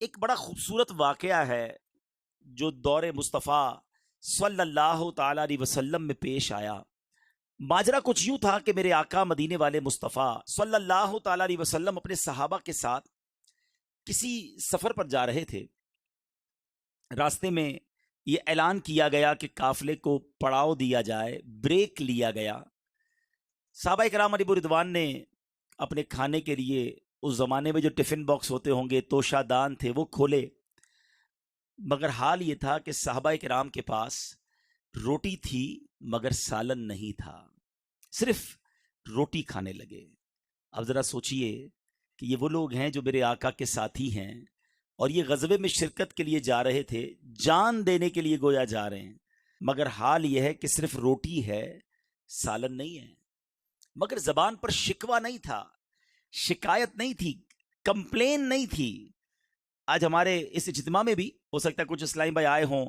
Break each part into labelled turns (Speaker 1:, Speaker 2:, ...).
Speaker 1: ایک بڑا خوبصورت واقعہ ہے جو دور مصطفیٰ صلی اللہ تعالی علیہ وسلم میں پیش آیا۔ ماجرا کچھ یوں تھا کہ میرے آقا مدینے والے مصطفیٰ صلی اللہ تعالی علیہ وسلم اپنے صحابہ کے ساتھ کسی سفر پر جا رہے تھے۔ راستے میں یہ اعلان کیا گیا کہ قافلے کو پڑاؤ دیا جائے، بریک لیا گیا۔ صحابہ کرام علیہ رضوان نے اپنے کھانے کے لیے اس زمانے میں جو ٹفن باکس ہوتے ہوں گے، توشہ دان تھے، وہ کھولے، مگر حال یہ تھا کہ صحابہ کرام کے پاس روٹی تھی مگر سالن نہیں تھا، صرف روٹی کھانے لگے۔ اب ذرا سوچئے کہ یہ وہ لوگ ہیں جو میرے آقا کے ساتھی ہیں اور یہ غزوے میں شرکت کے لیے جا رہے تھے، جان دینے کے لیے گویا جا رہے ہیں، مگر حال یہ ہے کہ صرف روٹی ہے، سالن نہیں ہے۔ مگر زبان پر شکوہ نہیں تھا، شکایت نہیں تھی، کمپلین نہیں تھی۔ آج ہمارے اس اجتماع میں بھی ہو سکتا ہے کچھ اسلامی بھائی آئے ہوں،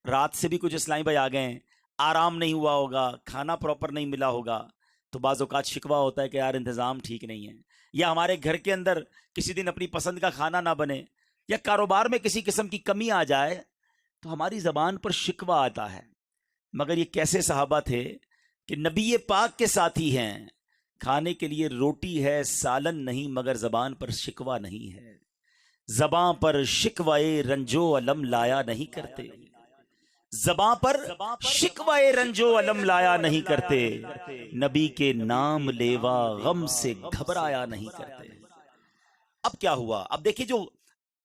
Speaker 1: رات سے بھی کچھ اسلامی بھائی آ گئے ہیں، آرام نہیں ہوا ہوگا، کھانا پراپر نہیں ملا ہوگا، تو بعض اوقات شکوہ ہوتا ہے کہ یار انتظام ٹھیک نہیں ہے، یا ہمارے گھر کے اندر کسی دن اپنی پسند کا کھانا نہ بنے، یا کاروبار میں کسی قسم کی کمی آ جائے تو ہماری زبان پر شکوہ آتا ہے۔ مگر یہ کیسے صحابہ تھے کہ نبی پاک کے ساتھی ہیں، کھانے کے لیے روٹی ہے، سالن نہیں، مگر زبان پر شکوہ نہیں ہے۔ زباں پر شکوائے رنجو علم لایا نہیں کرتے، زباں پر شکوائے رنجو علم لایا نہیں کرتے، نبی کے نام لیوا غم سے گھبرایا نہیں کرتے۔ اب کیا ہوا؟ اب دیکھیں جو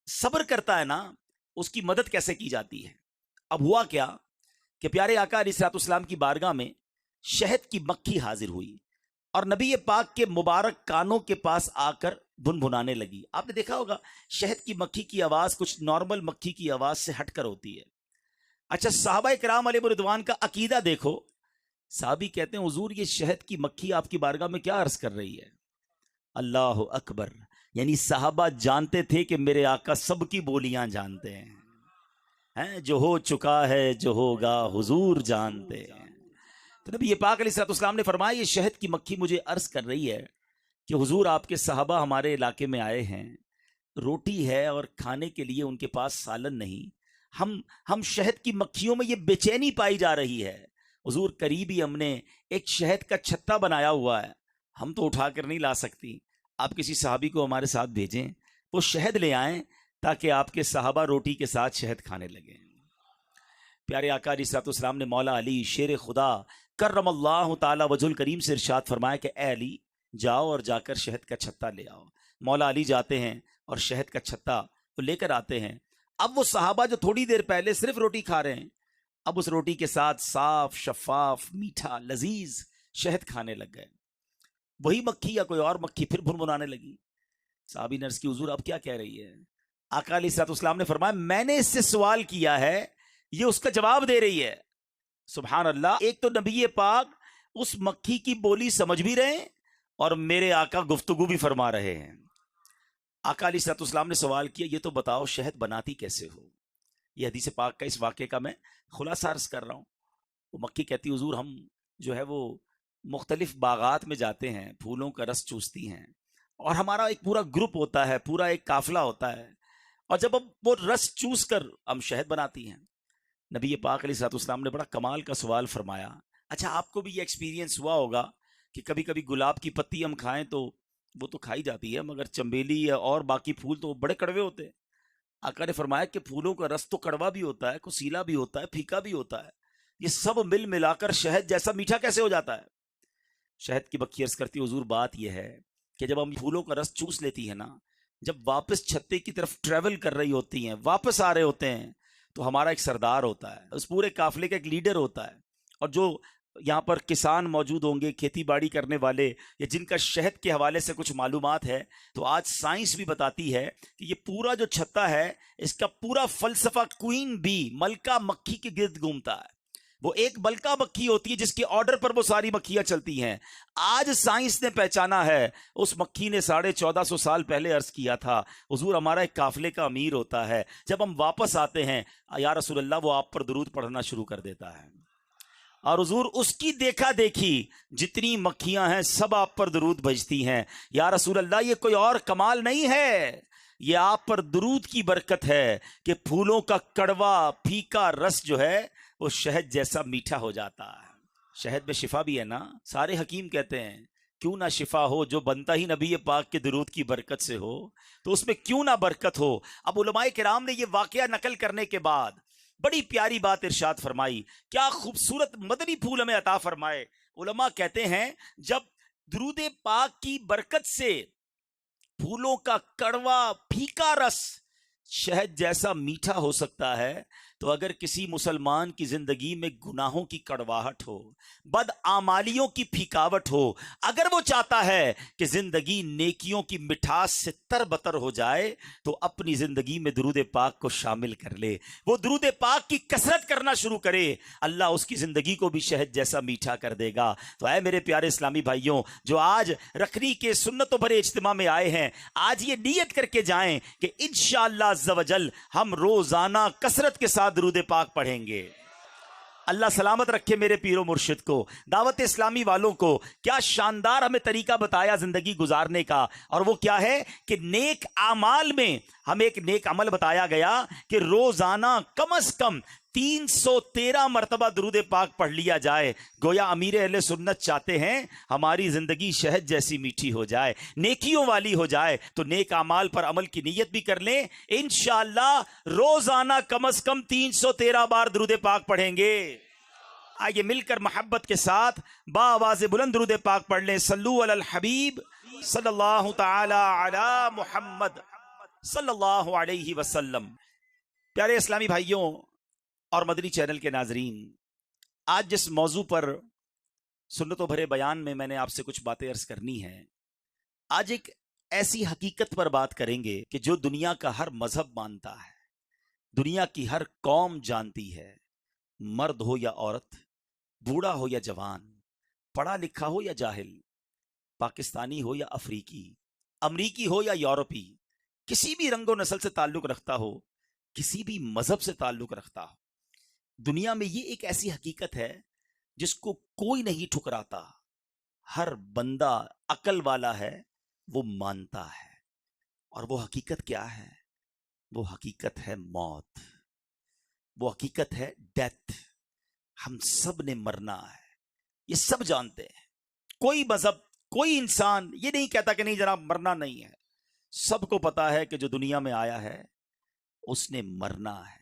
Speaker 1: صبر کرتا ہے نا، اس کی مدد کیسے کی جاتی ہے۔ اب ہوا کیا کہ پیارے آقا علیہ الصلوۃ والسلام کی بارگاہ میں شہد کی مکھی حاضر ہوئی اور نبی پاک کے مبارک کانوں کے پاس آ کر بھنبھنانے لگی۔ آپ نے دیکھا ہوگا شہد کی مکھی کی آواز کچھ نارمل مکھی کی آواز سے ہٹ کر ہوتی ہے۔ اچھا، صحابہ کرام علیہ رضوان کا عقیدہ دیکھو۔ صحابی کہتے ہیں حضور یہ شہد کی مکھی آپ کی بارگاہ میں کیا عرض کر رہی ہے؟ اللہ اکبر! یعنی صحابہ جانتے تھے کہ میرے آقا سب کی بولیاں جانتے ہیں، جو ہو چکا ہے جو ہوگا حضور جانتے ہیں۔ تو نبی پاک علیہ الصلوۃ والسلام نے فرمایا یہ شہد کی مکھی مجھے عرض کر رہی ہے کہ حضور آپ کے صحابہ ہمارے علاقے میں آئے ہیں، روٹی ہے اور کھانے کے لیے ان کے پاس سالن نہیں، ہم شہد کی مکھیوں میں یہ بے چینی پائی جا رہی ہے۔ حضور قریب ہی ہم نے ایک شہد کا چھتا بنایا ہوا ہے، ہم تو اٹھا کر نہیں لا سکتی، آپ کسی صحابی کو ہمارے ساتھ بھیجیں، وہ شہد لے آئیں تاکہ آپ کے صحابہ روٹی کے ساتھ شہد کھانے لگیں۔ پیارے آقا علیہ الصلوۃ والسلام نے مولا علی شیر خدا کرم اللہ تعالی وجہ الکریم سے ارشاد فرمایا کہ اے علی جاؤ اور جا کر شہد کا چھتا لے آؤ۔ مولا علی جاتے ہیں اور شہد کا چھتا وہ لے کر آتے ہیں۔ اب وہ صحابہ جو تھوڑی دیر پہلے صرف روٹی کھا رہے ہیں، اب اس روٹی کے ساتھ صاف شفاف میٹھا لذیذ شہد کھانے لگ گئے۔ وہی مکھی یا کوئی اور مکھی پھر بھنبھنانے لگی۔ صحابی نے عرض کی حضور اب کیا کہہ رہی ہے؟ آقا علیہ الصلوۃ والسلام نے فرمایا میں نے اس سے سوال کیا ہے، یہ اس کا جواب دے رہی ہے۔ سبحان اللہ! ایک تو نبی پاک اس مکھی کی بولی سمجھ بھی رہے ہیں اور میرے آقا گفتگو بھی فرما رہے ہیں۔ آقا علیہ الصلوۃ والسلام نے سوال کیا یہ تو بتاؤ شہد بناتی کیسے ہو؟ یہ حدیث پاک کا اس واقعے کا میں خلاصہ عرض کر رہا ہوں۔ وہ مکھی کہتی حضور ہم جو ہے وہ مختلف باغات میں جاتے ہیں، پھولوں کا رس چوستی ہیں، اور ہمارا ایک پورا گروپ ہوتا ہے، پورا ایک قافلہ ہوتا ہے، اور جب ہم وہ رس چوس کر ہم شہد بناتی ہیں۔ نبی پاک علیہ الصلوۃ والسلام نے بڑا کمال کا سوال فرمایا، اچھا آپ کو بھی یہ ایکسپیرینس ہوا ہوگا کہ کبھی کبھی گلاب کی پتی ہم کھائیں تو وہ تو کھائی جاتی ہے، مگر چنبیلی یا اور باقی پھول تو بڑے کڑوے ہوتے ہیں۔ آقا نے فرمایا کہ پھولوں کا رس تو کڑوا بھی ہوتا ہے، کسیلا بھی ہوتا ہے، پھیکا بھی ہوتا ہے، یہ سب مل ملا کر شہد جیسا میٹھا کیسے ہو جاتا ہے؟ شہد کی مکھی عرض کرتی حضور بات یہ ہے کہ جب ہم پھولوں کا رس چوس لیتی ہے نا، جب واپس چھتے کی طرف ٹریول کر رہی ہوتی ہیں، واپس آ رہے ہوتے ہیں، تو ہمارا ایک سردار ہوتا ہے، اس پورے قافلے کا ایک لیڈر ہوتا ہے، اور جو یہاں پر کسان موجود ہوں گے، کھیتی باڑی کرنے والے، یا جن کا شہد کے حوالے سے کچھ معلومات ہے، تو آج سائنس بھی بتاتی ہے کہ یہ پورا جو چھتا ہے اس کا پورا فلسفہ کوئین بی، ملکہ مکھی کے گرد گھومتا ہے۔ وہ ایک ملکہ مکھی ہوتی ہے جس کے آرڈر پر وہ ساری مکھیاں چلتی ہیں۔ آج سائنس نے پہچانا ہے، اس مکھی نے 1450 سال پہلے عرض کیا تھا حضور ہمارا ایک قافلے کا امیر ہوتا ہے، جب ہم واپس آتے ہیں یا رسول اللہ وہ آپ پر درود پڑھنا شروع کر دیتا ہے، اور حضور اس کی دیکھا دیکھی جتنی مکھیاں ہیں سب آپ پر درود بھیجتی ہیں۔ یا رسول اللہ یہ کوئی اور کمال نہیں ہے، یہ آپ پر درود کی برکت ہے کہ پھولوں کا کڑوا پھیکا رس جو ہے وہ شہد جیسا میٹھا ہو جاتا ہے۔ شہد میں شفا بھی ہے نا، سارے حکیم کہتے ہیں کیوں نہ شفا ہو، جو بنتا ہی نبی پاک کے درود کی برکت سے ہو تو اس میں کیوں نہ برکت ہو۔ اب علماء کرام نے یہ واقعہ نقل کرنے کے بعد بڑی پیاری بات ارشاد فرمائی، کیا خوبصورت مدنی پھول ہمیں عطا فرمائے۔ علماء کہتے ہیں جب درود پاک کی برکت سے پھولوں کا کڑوا پھیکا رس شہد جیسا میٹھا ہو سکتا ہے، تو اگر کسی مسلمان کی زندگی میں گناہوں کی کڑواہٹ ہو، بد اعمالیوں کی پھیکاوٹ ہو، اگر وہ چاہتا ہے کہ زندگی نیکیوں کی مٹھاس سے تر بتر ہو جائے تو اپنی زندگی میں درود پاک کو شامل کر لے، وہ درود پاک کی کثرت کرنا شروع کرے، اللہ اس کی زندگی کو بھی شہد جیسا میٹھا کر دے گا۔ تو اے میرے پیارے اسلامی بھائیوں، جو آج رکھنی کے سنتوں بھرے اجتماع میں آئے ہیں، آج یہ نیت کر کے جائیں کہ انشاءاللہ عز و جل ہم روزانہ کثرت کے ساتھ درود پاک پڑھیں گے۔ اللہ سلامت رکھے میرے پیر و مرشد کو، دعوت اسلامی والوں کو۔ کیا شاندار ہمیں طریقہ بتایا زندگی گزارنے کا، اور وہ کیا ہے کہ نیک اعمال میں ہمیں ایک نیک عمل بتایا گیا کہ روزانہ کم از کم 313 مرتبہ درود پاک پڑھ لیا جائے۔ گویا امیر اہل سنت چاہتے ہیں ہماری زندگی شہد جیسی میٹھی ہو جائے، نیکیوں والی ہو جائے، تو نیک اعمال پر عمل کی نیت بھی کر لیں، انشاءاللہ روزانہ کم از کم 313 بار درود پاک پڑھیں گے۔ آئیے مل کر محبت کے ساتھ با آواز بلند درود پاک پڑھ لیں۔ صلو علی الحبیب صلی اللہ تعالی علی محمد صلی اللہ علیہ وسلم۔ پیارے اسلامی بھائیوں اور مدنی چینل کے ناظرین، آج جس موضوع پر سنتوں بھرے بیان میں نے آپ سے کچھ باتیں عرض کرنی ہیں، آج ایک ایسی حقیقت پر بات کریں گے کہ جو دنیا کا ہر مذہب مانتا ہے، دنیا کی ہر قوم جانتی ہے، مرد ہو یا عورت، بوڑھا ہو یا جوان، پڑھا لکھا ہو یا جاہل، پاکستانی ہو یا افریقی، امریکی ہو یا یورپی، کسی بھی رنگ و نسل سے تعلق رکھتا ہو، کسی بھی مذہب سے تعلق رکھتا ہو، دنیا میں یہ ایک ایسی حقیقت ہے جس کو کوئی نہیں ٹھکراتا، ہر بندہ عقل والا ہے وہ مانتا ہے۔ اور وہ حقیقت کیا ہے؟ وہ حقیقت ہے موت، وہ حقیقت ہے ڈیتھ۔ ہم سب نے مرنا ہے، یہ سب جانتے ہیں۔ کوئی مذہب، کوئی انسان یہ نہیں کہتا کہ نہیں جناب مرنا نہیں ہے، سب کو پتا ہے کہ جو دنیا میں آیا ہے اس نے مرنا ہے۔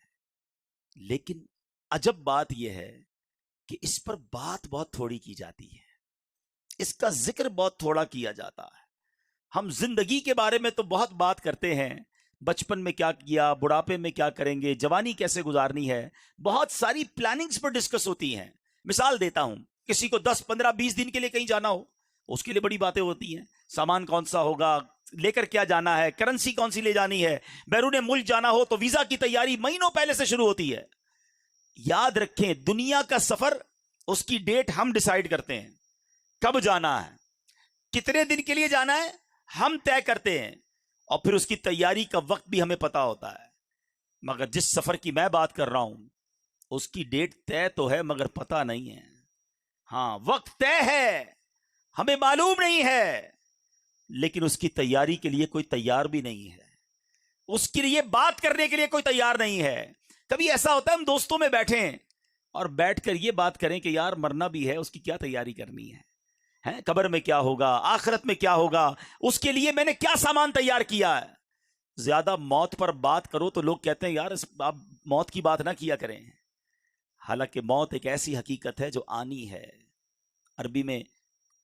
Speaker 1: لیکن عجب بات یہ ہے کہ اس پر بات بہت تھوڑی کی جاتی ہے، اس کا ذکر بہت تھوڑا کیا جاتا ہے۔ ہم زندگی کے بارے میں تو بہت بات کرتے ہیں، بچپن میں کیا کیا، بڑھاپے میں کیا کریں گے، جوانی کیسے گزارنی ہے، بہت ساری پلاننگز پر ڈسکس ہوتی ہیں۔ مثال دیتا ہوں، کسی کو 10 15 20 دن کے لیے کہیں جانا ہو، اس کے لیے بڑی باتیں ہوتی ہیں، سامان کون سا ہوگا، لے کر کیا جانا ہے، کرنسی کون سی لے جانی ہے، بیرون ملک جانا ہو تو ویزا کی تیاری مہینوں پہلے سے شروع ہوتی ہے۔ یاد رکھیں دنیا کا سفر اس کی ڈیٹ ہم ڈیسائیڈ کرتے ہیں، کب جانا ہے، کتنے دن کے لیے جانا ہے ہم طے کرتے ہیں، اور پھر اس کی تیاری کا وقت بھی ہمیں پتا ہوتا ہے۔ مگر جس سفر کی میں بات کر رہا ہوں اس کی ڈیٹ طے تو ہے مگر پتا نہیں ہے، ہاں وقت طے ہے، ہمیں معلوم نہیں ہے، لیکن اس کی تیاری کے لیے کوئی تیار بھی نہیں ہے، اس کے لیے بات کرنے کے لیے کوئی تیار نہیں ہے۔ کبھی ایسا ہوتا ہے ہم دوستوں میں بیٹھیں اور بیٹھ کر یہ بات کریں کہ یار مرنا بھی ہے، اس کی کیا تیاری کرنی ہے، قبر میں کیا ہوگا، آخرت میں کیا ہوگا، اس کے لیے میں نے کیا سامان تیار کیا ہے۔ زیادہ موت پر بات کرو تو لوگ کہتے ہیں یار آپ موت کی بات نہ کیا کریں، حالانکہ موت ایک ایسی حقیقت ہے جو آنی ہے۔ عربی میں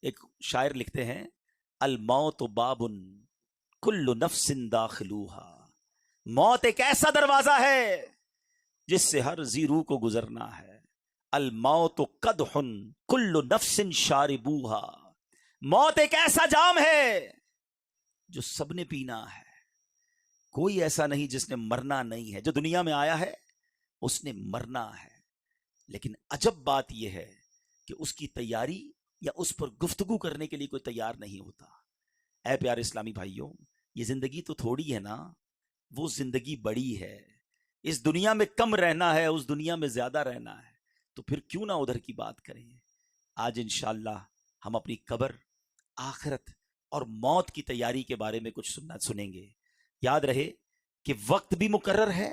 Speaker 1: ایک شاعر لکھتے ہیں، الموت باب کل نفس داخلوہا، موت ایک ایسا دروازہ ہے جس سے ہر ذی روح کو گزرنا ہے۔ الموت قدح کل نفس شاربوہا، موت ایک ایسا جام ہے جو سب نے پینا ہے، کوئی ایسا نہیں جس نے مرنا نہیں ہے۔ جو دنیا میں آیا ہے اس نے مرنا ہے، لیکن عجب بات یہ ہے کہ اس کی تیاری یا اس پر گفتگو کرنے کے لیے کوئی تیار نہیں ہوتا۔ اے پیارے اسلامی بھائیوں، یہ زندگی تو تھوڑی ہے نا، وہ زندگی بڑی ہے۔ اس دنیا میں کم رہنا ہے، اس دنیا میں زیادہ رہنا ہے، تو پھر کیوں نہ ادھر کی بات کریں۔ آج انشاءاللہ ہم اپنی قبر، آخرت اور موت کی تیاری کے بارے میں کچھ سنیں گے۔ یاد رہے کہ وقت بھی مقرر ہے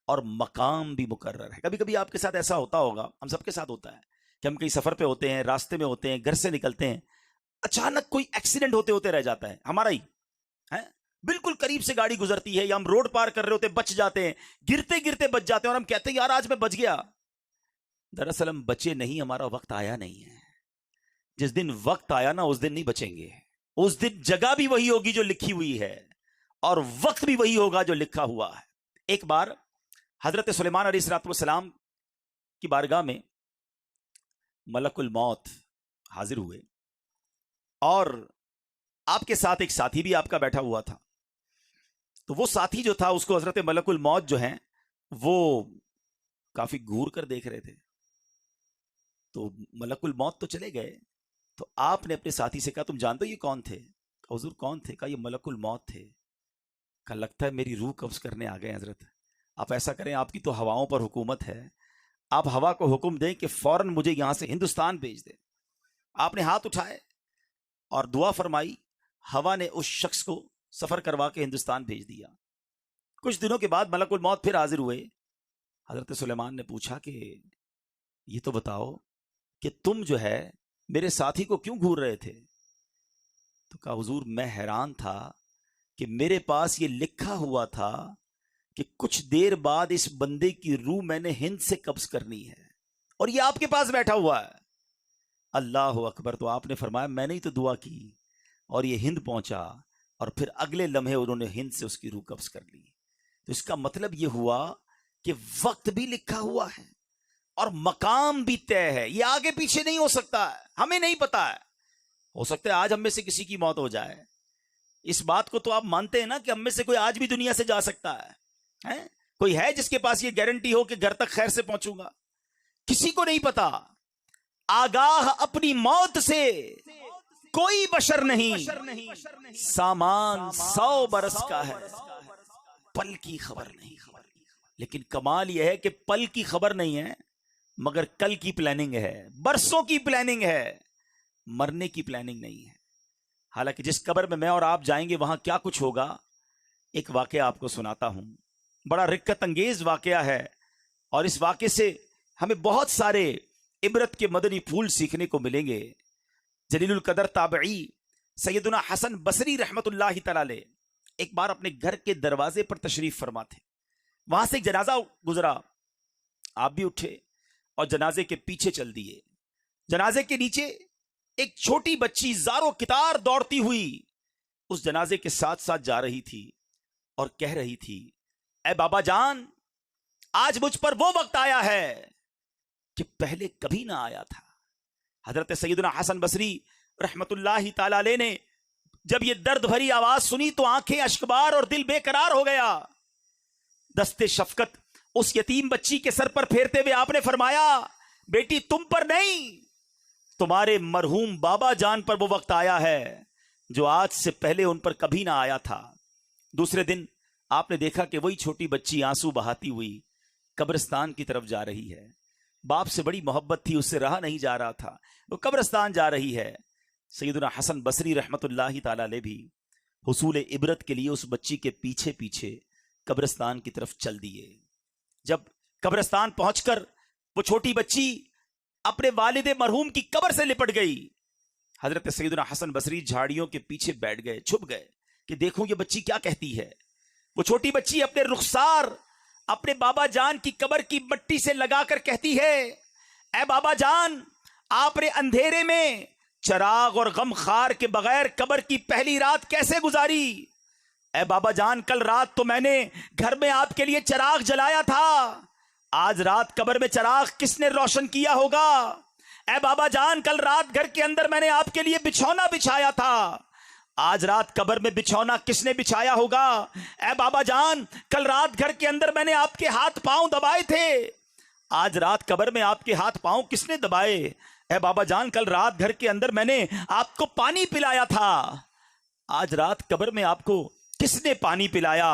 Speaker 1: اور مقام بھی مقرر ہے. کبھی کبھی آپ کے ساتھ ایسا ہوتا ہوگا, ہم سب کے ساتھ ہوتا ہے کہ ہم کہیں سفر پہ ہوتے ہیں, راستے میں ہوتے ہیں, گھر سے نکلتے ہیں, اچانک کوئی ایکسیڈنٹ ہوتے ہوتے رہ جاتا ہے ہمارا ہی ہے, بالکل قریب سے گاڑی گزرتی ہے یا ہم روڈ پار کر رہے ہوتے بچ جاتے ہیں, گرتے گرتے بچ جاتے ہیں اور ہم کہتے ہیں یار آج میں بچ گیا. دراصل ہم بچے نہیں, ہمارا وقت آیا نہیں ہے. جس دن وقت آیا نا اس دن نہیں بچیں گے. اس دن جگہ بھی وہی ہوگی جو لکھی ہوئی ہے اور وقت بھی وہی ہوگا جو لکھا ہوا ہے. ایک بار حضرت سلیمان علیہ السلام کی بارگاہ میں ملک الموت حاضر ہوئے اور آپ کے ساتھ ایک ساتھی بھی آپ کا بیٹھا ہوا تھا. تو وہ ساتھی جو تھا اس کو حضرت ملک الموت جو ہیں وہ کافی گور کر دیکھ رہے تھے. تو ملک الموت تو چلے گئے, تو آپ نے اپنے ساتھی سے کہا تم جانتے ہو یہ کون تھے؟ حضور کون تھے؟ کہا یہ ملک الموت تھے. کہا لگتا ہے میری روح قبض کرنے آ گئے حضرت. آپ ایسا کریں, آپ کی تو ہواؤں پر حکومت ہے, آپ ہوا کو حکم دیں کہ فوراً مجھے یہاں سے ہندوستان بھیج دیں. آپ نے ہاتھ اٹھائے اور دعا فرمائی, ہوا نے اس شخص کو سفر کروا کے ہندوستان بھیج دیا. کچھ دنوں کے بعد ملک الموت پھر حاضر ہوئے. حضرت سلیمان نے پوچھا کہ یہ تو بتاؤ کہ تم جو ہے میرے ساتھی کو کیوں گھور رہے تھے؟ تو کہا حضور میں حیران تھا کہ میرے پاس یہ لکھا ہوا تھا کہ کچھ دیر بعد اس بندے کی روح میں نے ہند سے قبض کرنی ہے اور یہ آپ کے پاس بیٹھا ہوا ہے. اللہ اکبر. تو آپ نے فرمایا میں نے ہی تو دعا کی اور یہ ہند پہنچا اور پھر اگلے لمحے انہوں نے ہند سے اس کی روح قبض کر لی. تو اس کا مطلب یہ ہوا کہ وقت بھی لکھا ہوا ہے اور مقام بھی طے ہے. یہ آگے پیچھے نہیں ہو سکتا ہے, ہمیں نہیں پتا ہے. ہو سکتا ہے آج ہم میں سے کسی کی موت ہو جائے. اس بات کو تو آپ مانتے ہیں نا کہ ہم میں سے کوئی آج بھی دنیا سے جا سکتا ہے. کوئی ہے جس کے پاس یہ گارنٹی ہو کہ گھر تک خیر سے پہنچوں گا؟ کسی کو نہیں پتا. آگاہ اپنی موت سے کوئی بشر نہیں, سامان 100 برس کا ہے, پل کی خبر نہیں. لیکن کمال یہ ہے کہ پل کی خبر نہیں ہے مگر کل کی پلاننگ ہے, برسوں کی پلاننگ ہے, مرنے کی پلاننگ نہیں ہے. حالانکہ جس قبر میں اور آپ جائیں گے وہاں کیا کچھ ہوگا, ایک واقعہ آپ کو سناتا ہوں. بڑا رکت انگیز واقعہ ہے اور اس واقعے سے ہمیں بہت سارے عبرت کے مدنی پھول سیکھنے کو ملیں گے. جلیل القدر تابعی سیدنا حسن بصری رحمت اللہ تعالی علیہ ایک بار اپنے گھر کے دروازے پر تشریف فرما تھے. وہاں سے ایک جنازہ گزرا, آپ بھی اٹھے اور جنازے کے پیچھے چل دیے. جنازے کے نیچے ایک چھوٹی بچی زارو کتار دوڑتی ہوئی اس جنازے کے ساتھ ساتھ جا رہی تھی اور کہہ رہی تھی اے بابا جان, آج مجھ پر وہ وقت آیا ہے کہ پہلے کبھی نہ آیا تھا. حضرت سیدنا حسن بصری رحمت اللہ تعالی علیہ نے جب یہ درد بھری آواز سنی تو آنکھیں اشکبار اور دل بے قرار ہو گیا. دستے شفقت اس یتیم بچی کے سر پر پھیرتے ہوئے آپ نے فرمایا بیٹی تم پر نہیں, تمہارے مرحوم بابا جان پر وہ وقت آیا ہے جو آج سے پہلے ان پر کبھی نہ آیا تھا. دوسرے دن آپ نے دیکھا کہ وہی چھوٹی بچی آنسو بہاتی ہوئی قبرستان کی طرف جا رہی ہے. باپ سے بڑی محبت تھی, اس سے رہا نہیں جا رہا تھا, وہ قبرستان جا رہی ہے. سیدنا حسن بصری رحمت اللہ تعالی علیہ بھی حصول عبرت کے لیے اس بچی کے پیچھے پیچھے قبرستان کی طرف چل دیے. جب قبرستان پہنچ کر وہ چھوٹی بچی اپنے والد مرحوم کی قبر سے لپٹ گئی, حضرت سیدنا حسن بصری جھاڑیوں کے پیچھے بیٹھ گئے, چھپ گئے کہ دیکھوں یہ بچی کیا کہتی ہے. وہ چھوٹی بچی اپنے رخسار اپنے بابا جان کی قبر کی مٹی سے لگا کر کہتی ہے اے بابا جان, آپ نے اندھیرے میں چراغ اور غم خار کے بغیر قبر کی پہلی رات کیسے گزاری؟ اے بابا جان, کل رات تو میں نے گھر میں آپ کے لیے چراغ جلایا تھا, آج رات قبر میں چراغ کس نے روشن کیا ہوگا؟ اے بابا جان, کل رات گھر کے اندر میں نے آپ کے لیے بچھونا بچھایا تھا, آج رات قبر میں بچھونا کس نے بچھایا ہوگا؟ اے بابا جان, کل رات گھر کے اندر میں نے آپ کے ہاتھ پاؤں دبائے تھے, آج رات قبر میں آپ کے ہاتھ پاؤں کس نے دبائے؟ اے بابا جان, کل رات گھر کے اندر میں نے آپ کو پانی پلایا تھا, آج رات قبر میں آپ کو کس نے پانی پلایا؟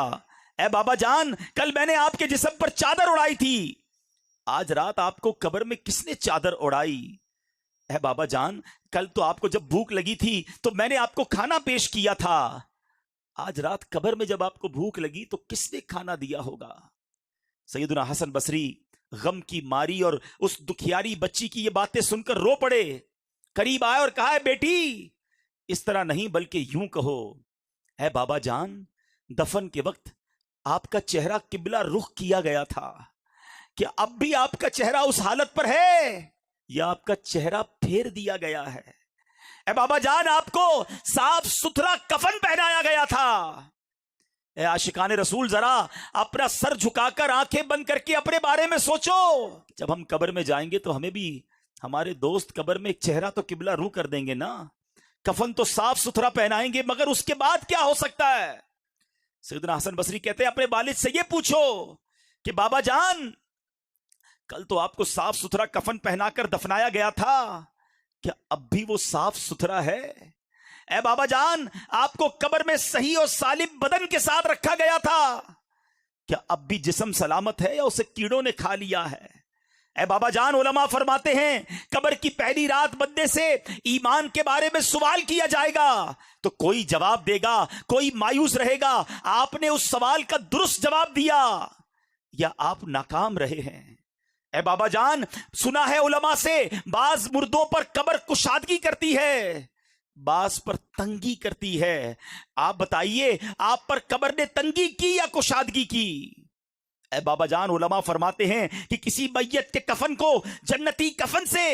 Speaker 1: اے بابا جان, کل میں نے آپ کے جسم پر چادر اڑائی تھی, آج رات آپ کو قبر میں کس نے چادر اڑائی؟ اے بابا جان, کل تو آپ کو جب بھوک لگی تھی تو میں نے آپ کو کھانا پیش کیا تھا, آج رات قبر میں جب آپ کو بھوک لگی تو کس نے کھانا دیا ہوگا؟ سیدنا حسن بصری غم کی ماری اور اس دکھیاری بچی کی یہ باتیں سن کر رو پڑے، قریب آئے اور کہا، بیٹی اس طرح نہیں بلکہ یوں کہو، اے بابا جان، دفن کے وقت آپ کا چہرہ قبلہ رخ کیا گیا تھا، کہ اب بھی آپ کا چہرہ اس حالت پر ہے یا آپ کا چہرہ پھیر دیا گیا ہے؟ اے بابا جان، آپ کو صاف ستھرا کفن پہنایا گیا تھا۔ اے عاشقان رسول، ذرا اپنا سر جھکا کر آنکھیں بند کر کے اپنے بارے میں سوچو، جب ہم قبر میں جائیں گے تو ہمیں بھی ہمارے دوست قبر میں ایک چہرہ تو قبلہ رو کر دیں گے نا، کفن تو صاف ستھرا پہنائیں گے، مگر اس کے بعد کیا ہو سکتا ہے؟ سیدنا حسن بصری کہتے ہیں اپنے والد سے یہ پوچھو کہ بابا جان، کل تو آپ کو صاف ستھرا کفن پہنا کر دفنایا گیا تھا، کیا اب بھی وہ صاف ستھرا ہے؟ اے بابا جان، آپ کو قبر میں صحیح اور سالم بدن کے ساتھ رکھا گیا تھا، کیا اب بھی جسم سلامت ہے یا اسے کیڑوں نے کھا لیا ہے؟ اے بابا جان، علماء فرماتے ہیں قبر کی پہلی رات بندے سے ایمان کے بارے میں سوال کیا جائے گا تو کوئی جواب دے گا، کوئی مایوس رہے گا، آپ نے اس سوال کا درست جواب دیا یا آپ ناکام رہے ہیں۔ اے بابا جان، سنا ہے علماء سے بعض مردوں پر قبر کشادگی کرتی ہے، بعض پر تنگی کرتی ہے، آپ بتائیے آپ پر قبر نے تنگی کی یا کشادگی کی؟ اے بابا جان، علماء فرماتے ہیں کہ کسی میت کے کفن کو جنتی کفن سے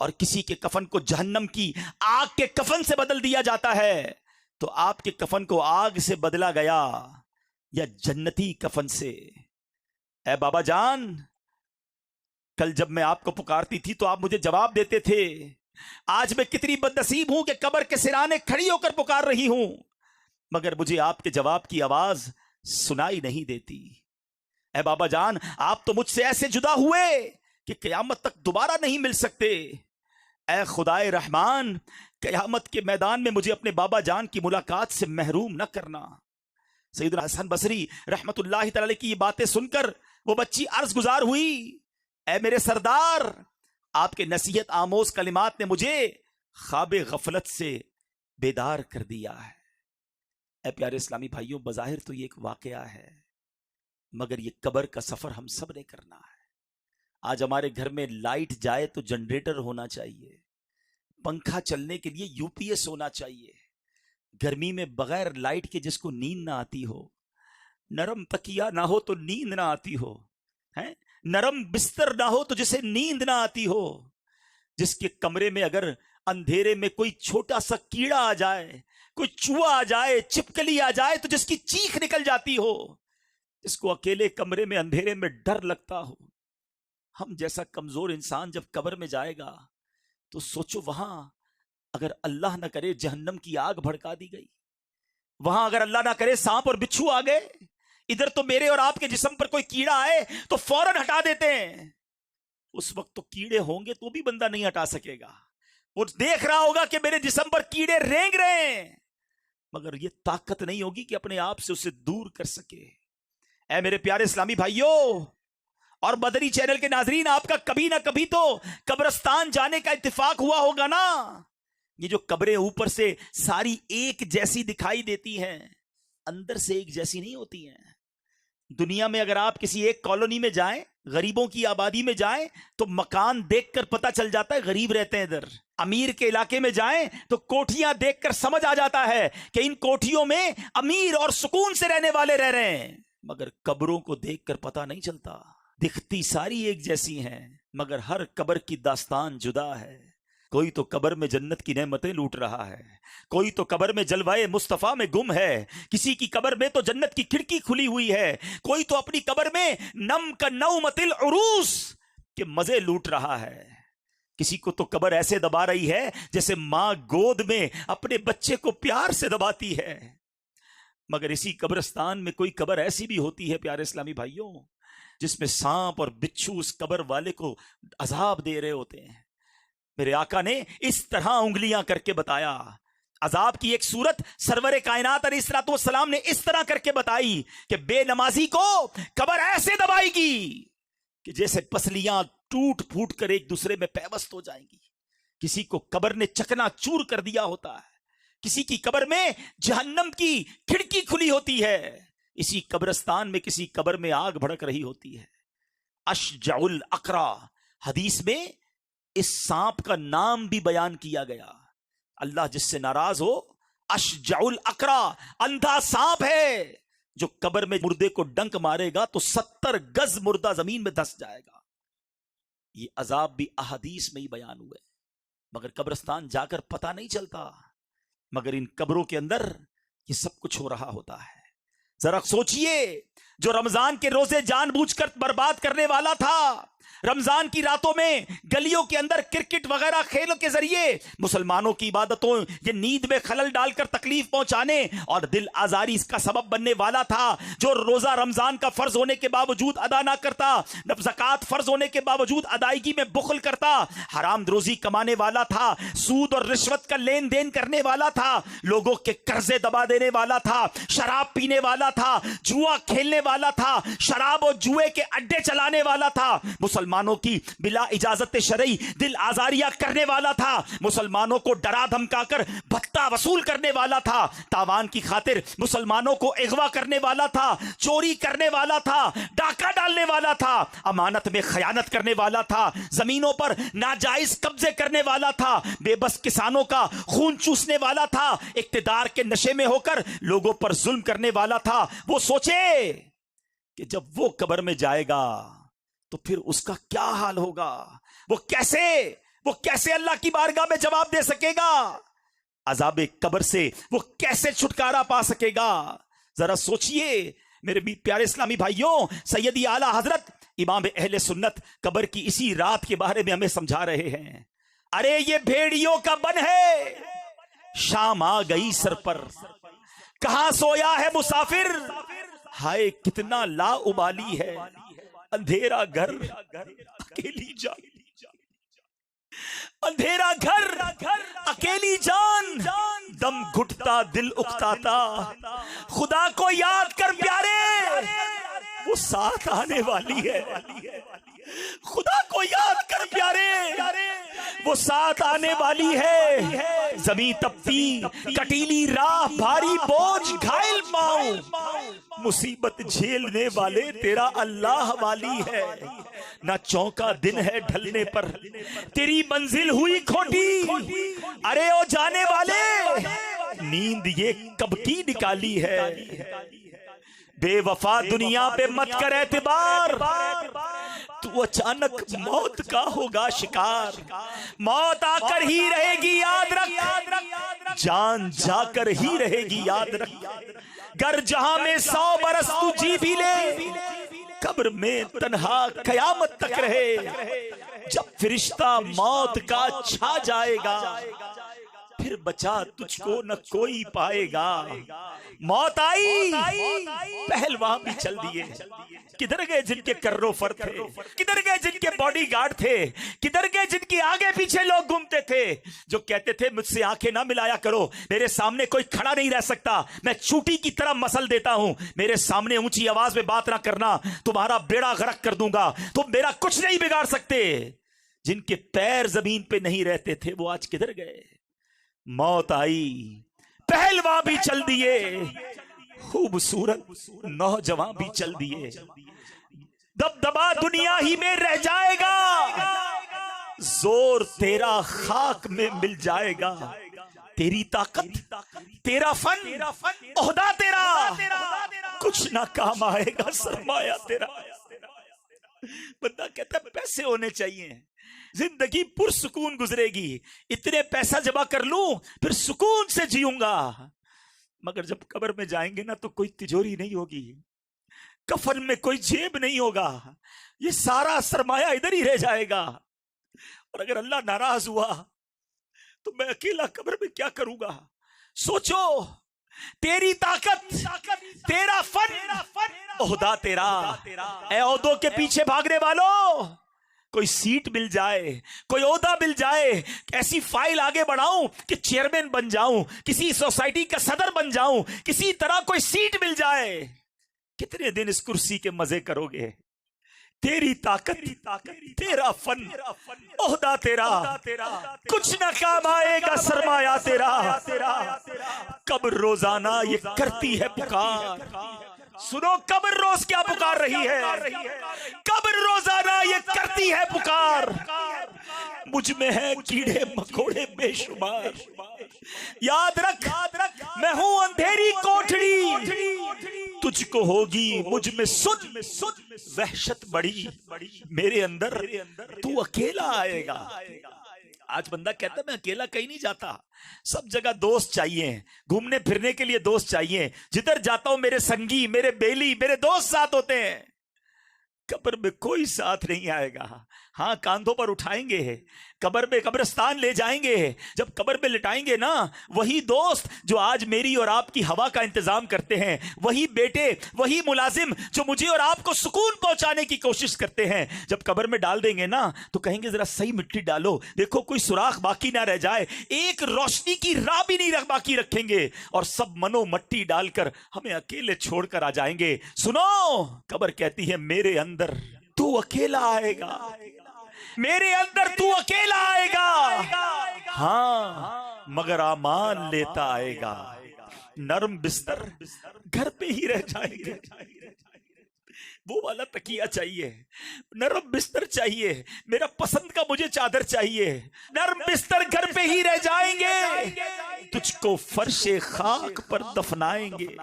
Speaker 1: اور کسی کے کفن کو جہنم کی آگ کے کفن سے بدل دیا جاتا ہے، تو آپ کے کفن کو آگ سے بدلا گیا یا جنتی کفن سے؟ اے بابا جان، کل جب میں آپ کو پکارتی تھی تو آپ مجھے جواب دیتے تھے، آج میں کتنی بد نصیب ہوں کہ قبر کے سرانے کھڑی ہو کر پکار رہی ہوں، مگر مجھے آپ کے جواب کی آواز سنائی نہیں دیتی۔ اے بابا جان، آپ تو مجھ سے ایسے جدا ہوئے کہ قیامت تک دوبارہ نہیں مل سکتے۔ اے خدائے رحمان، قیامت کے میدان میں مجھے اپنے بابا جان کی ملاقات سے محروم نہ کرنا۔ سیدنا حسن بصری رحمت اللہ تعالی کی یہ باتیں سن کر وہ بچی عرض گزار ہوئی، اے میرے سردار، آپ کے نصیحت آموز کلمات نے مجھے خواب غفلت سے بیدار کر دیا ہے۔ اے پیارے اسلامی بھائیوں، بظاہر تو یہ ایک واقعہ ہے، مگر یہ قبر کا سفر ہم سب نے کرنا ہے۔ آج ہمارے گھر میں لائٹ جائے تو جنریٹر ہونا چاہیے، پنکھا چلنے کے لیے یو پی ایس ہونا چاہیے، گرمی میں بغیر لائٹ کے جس کو نیند نہ آتی ہو، نرم تکیہ نہ ہو تو نیند نہ آتی ہو، نرم بستر نہ ہو تو جسے نیند نہ آتی ہو، جس کے کمرے میں اگر اندھیرے میں کوئی چھوٹا سا کیڑا آ جائے، کوئی چوہا آ جائے، چھپکلی آ جائے تو جس کی چیخ نکل جاتی ہو، جس کو اکیلے کمرے میں اندھیرے میں ڈر لگتا ہو، ہم جیسا کمزور انسان جب قبر میں جائے گا تو سوچو، وہاں اگر اللہ نہ کرے جہنم کی آگ بھڑکا دی گئی، وہاں اگر اللہ نہ کرے سانپ اور بچھو آ گئے، ادھر تو میرے اور آپ کے جسم پر کوئی کیڑا آئے تو فوراً ہٹا دیتے ہیں، اس وقت تو کیڑے ہوں گے تو بھی بندہ نہیں ہٹا سکے گا، وہ دیکھ رہا ہوگا کہ میرے جسم پر کیڑے رینگ رہے ہیں، مگر یہ طاقت نہیں ہوگی کہ اپنے آپ سے اسے دور کر سکے۔ اے میرے پیارے اسلامی بھائیوں اور مدنی چینل کے ناظرین، آپ کا کبھی نہ کبھی تو قبرستان جانے کا اتفاق ہوا ہوگا نا۔ یہ جو قبریں اوپر سے ساری ایک جیسی دکھائی دیتی ہیں، اندر سے ایک جیسی نہیں ہوتی ہیں۔ دنیا میں اگر آپ کسی ایک کالونی میں جائیں، غریبوں کی آبادی میں جائیں تو مکان دیکھ کر پتہ چل جاتا ہے غریب رہتے ہیں ادھر۔ امیر کے علاقے میں جائیں تو کوٹھیاں دیکھ کر سمجھ آ جاتا ہے کہ ان کوٹھیوں میں امیر اور سکون سے رہنے والے رہ رہے ہیں، مگر قبروں کو دیکھ کر پتہ نہیں چلتا، دکھتی ساری ایک جیسی ہیں، مگر ہر قبر کی داستان جدا ہے۔ کوئی تو قبر میں جنت کی نعمتیں لوٹ رہا ہے، کوئی تو قبر میں جلوہ مصطفیٰ میں گم ہے، کسی کی قبر میں تو جنت کی کھڑکی کھلی ہوئی ہے، کوئی تو اپنی قبر میں نم کا نومت العروس کے مزے لوٹ رہا ہے، کسی کو تو قبر ایسے دبا رہی ہے جیسے ماں گود میں اپنے بچے کو پیار سے دباتی ہے۔ مگر اسی قبرستان میں کوئی قبر ایسی بھی ہوتی ہے پیارے اسلامی بھائیوں، جس میں سانپ اور بچھو اس قبر والے کو عذاب دے رہے ہوتے ہیں۔ میرے آقا نے اس طرح انگلیاں کر کے بتایا، عذاب کی ایک صورت سرور کائنات علیہ الصلوۃ والسلام نے اس طرح کر کے بتائی کہ بے نمازی کو قبر ایسے دبائے گی کہ جیسے پسلیاں ٹوٹ پھوٹ کر ایک دوسرے میں پیوست ہو جائیں گی، کسی کو قبر نے چکنا چور کر دیا ہوتا ہے، کسی کی قبر میں جہنم کی کھڑکی کھلی ہوتی ہے، اسی قبرستان میں کسی قبر میں آگ بھڑک رہی ہوتی ہے۔ اشجع الاقرا، حدیث میں اس سانپ کا نام بھی بیان کیا گیا، اللہ جس سے ناراض ہو، اشجع الاقرا، اندھا سانپ ہے جو قبر میں مردے کو ڈنک مارے گا تو 70 گز مردہ زمین میں دھس جائے گا۔ یہ عذاب بھی احادیث میں ہی بیان ہوئے، مگر قبرستان جا کر پتہ نہیں چلتا، مگر ان قبروں کے اندر یہ سب کچھ ہو رہا ہوتا ہے۔ ذرا سوچئے، جو رمضان کے روزے جان بوجھ کر برباد کرنے والا تھا، رمضان کی راتوں میں گلیوں کے اندر کرکٹ وغیرہ کھیلوں کے ذریعے مسلمانوں کی عبادتوں یہ نیند میں خلل ڈال کر تکلیف پہنچانے اور دل آزاری اس کا سبب بننے والا تھا، جو روزہ رمضان کا فرض ہونے کے باوجود ادا نہ کرتا، زکوٰۃ فرض ہونے کے باوجود ادائیگی میں بخل کرتا، حرام روزی کمانے والا تھا، سود اور رشوت کا لین دین کرنے والا تھا، لوگوں کے قرضے دبا دینے والا تھا، شراب پینے والا تھا، جوا کھیلنے والا تھا، شراب اور جوئے کے اڈے چلانے والا تھا، مسلمانوں کی بلا اجازت شرعی دل آزاریاں کرنے والا تھا، مسلمانوں کو ڈرا دھمکا کر بھتہ وصول کرنے والا تھا، تاوان کی خاطر مسلمانوں کو اغوا کرنے والا تھا، چوری کرنے والا تھا، ڈاکہ ڈالنے والا تھا، امانت میں خیانت کرنے والا تھا، زمینوں پر ناجائز قبضے کرنے والا تھا، بے بس کسانوں کا خون چوسنے والا تھا، اقتدار کے نشے میں ہو کر لوگوں پر ظلم کرنے والا تھا۔ وہ سوچے کہ جب وہ قبر میں جائے گا تو پھر اس کا کیا حال ہوگا، وہ کیسے اللہ کی بارگاہ میں جواب دے سکے گا، عذاب قبر سے وہ کیسے چھٹکارا پا سکے گا۔ ذرا سوچئے میرے پیارے اسلامی بھائیوں، سیدی اعلی حضرت امام اہل سنت قبر کی اسی رات کے بارے میں ہمیں سمجھا رہے ہیں۔ ارے یہ بھیڑیوں کا بن ہے، شام آ گئی سر پر، کہاں سویا ہے مسافر، ہائے کتنا لا ابالی ہے، اندھیرا گھر اکیلی جان، اندھیرا گھر اکیلی جان، دم گھٹتا دل اکتاتا، خدا کو یاد کر پیارے، وہ ساتھ آنے والی ہے، خدا کو یاد کر پیارے، وہ ساتھ آنے والی ہے، زمین تپتی کٹیلی راہ بھاری بوجھ گھائل پاؤں، مصیبت جھیلنے والے تیرا اللہ والی ہے، نہ چونکا دن ہے ڈھلنے پر تیری منزل ہوئی کھوٹی، ارے او جانے والے نیند یہ کب کی نکالی ہے، بے وفا دنیا پہ مت کر اعتبار، تو اچانک موت کا ہوگا شکار، موت آ کر ہی رہے گی یاد رکھ، جان جا کر ہی رہے گی یاد رکھ، گر جہاں میں 100 برس تو جی بھی لے، قبر میں تنہا قیامت تک رہے، جب فرشتہ موت کا چھا جائے گا، پھر بچا تجھ کو نہ کوئی پائے گا، موت آئی پہلوان بھی چل دیے، کدھر گئے جن کے کرو فر تھے، کدھر گئے جن کے باڈی گارڈ تھے، کدھر گئے جن کے آگے پیچھے لوگ گھومتے تھے، جو کہتے تھے مجھ سے آنکھیں نہ ملایا کرو، میرے سامنے کوئی کھڑا نہیں رہ سکتا، میں چوٹی کی طرح مسل دیتا ہوں، میرے سامنے اونچی آواز میں بات نہ کرنا، تمہارا بیڑا غرق کر دوں گا، تم میرا کچھ نہیں بگاڑ سکتے، جن کے پیر زمین پہ نہیں رہتے تھے وہ آج کدھر گئے، موت آئی پہلوان بھی چل دیے، خوبصورت نوجوان بھی چل دیے، دبدبا دنیا ہی میں رہ جائے گا، زور تیرا خاک میں مل جائے گا، تیری طاقت تیرا فن عہدہ تیرا کچھ نہ کام آئے گا، سرمایہ تیرا۔ بندہ کہتا ہے پیسے ہونے چاہیے، زندگی پرسکون گزرے گی، اتنے پیسہ جمع کر لوں پھر سکون سے جیوں گا، مگر جب قبر میں جائیں گے نا تو کوئی تجوری نہیں ہوگی، کفن میں کوئی جیب نہیں ہوگا، یہ سارا سرمایہ ادھر ہی رہ جائے گا، اور اگر اللہ ناراض ہوا تو میں اکیلا قبر میں کیا کروں گا۔ سوچو، تیری طاقت تیرا فن عہدہ تیرا، اے عہدوں کے پیچھے بھاگنے والوں، کوئی سیٹ مل جائے، کوئی عہدہ مل جائے، ایسی فائل آگے بڑھاؤں کہ چیئرمین بن جاؤں، کسی سوسائٹی کا صدر بن جاؤں، کسی طرح کوئی سیٹ مل جائے، کتنے دن اس کرسی کے مزے کرو گے، تیری طاقت تیرا فن عہدہ تیرا کچھ نہ کام آئے گا سرمایہ تیرا. قبر روزانہ یہ کرتی ہے پکار. سنو قبر روز کیا پکار رہی ہے. قبر روزانہ یہ کرتی ہے پکار. مجھ میں ہے کیڑے مکوڑے بے شمار. یاد رکھ میں ہوں اندھیری کوٹھڑی. تجھ کو ہوگی مجھ میں سن وحشت بڑی. میرے اندر تو اکیلا آئے گا. آج بندہ کہتا ہے میں اکیلا کہیں نہیں جاتا, سب جگہ دوست چاہیے, گھومنے پھرنے کے لیے دوست چاہیے. جدھر جاتا ہوں میرے سنگی, میرے بیلی, میرے دوست ساتھ ہوتے ہیں. قبر میں کوئی ساتھ نہیں آئے گا. ہاں کاندھوں پر اٹھائیں گے, قبر میں قبرستان لے جائیں گے. جب قبر میں لٹائیں گے نا, وہی دوست جو آج میری اور آپ کی ہوا کا انتظام کرتے ہیں, وہی بیٹے, وہی ملازم جو مجھے اور آپ کو سکون پہنچانے کی کوشش کرتے ہیں, جب قبر میں ڈال دیں گے نا تو کہیں گے ذرا صحیح مٹی ڈالو, دیکھو کوئی سوراخ باقی نہ رہ جائے, ایک روشنی کی راہ بھی نہیں باقی رکھیں گے, اور سب منو مٹی ڈال کر ہمیں اکیلے چھوڑ کر آ جائیں گے. سنو, قبر کہتی ہے میرے اندر تو اکیلا آئے گا, میرے اندر تو اکیلا آئے گا. ہاں مگر امان لیتا آئے گا. نرم بستر گھر پہ ہی رہ جائیں گے. وہ والا تکیہ چاہیے, نرم بستر چاہیے, میرا پسند کا مجھے چادر چاہیے. نرم بستر گھر پہ ہی رہ جائیں گے. تجھ کو فرش خاک پر دفنائیں گے.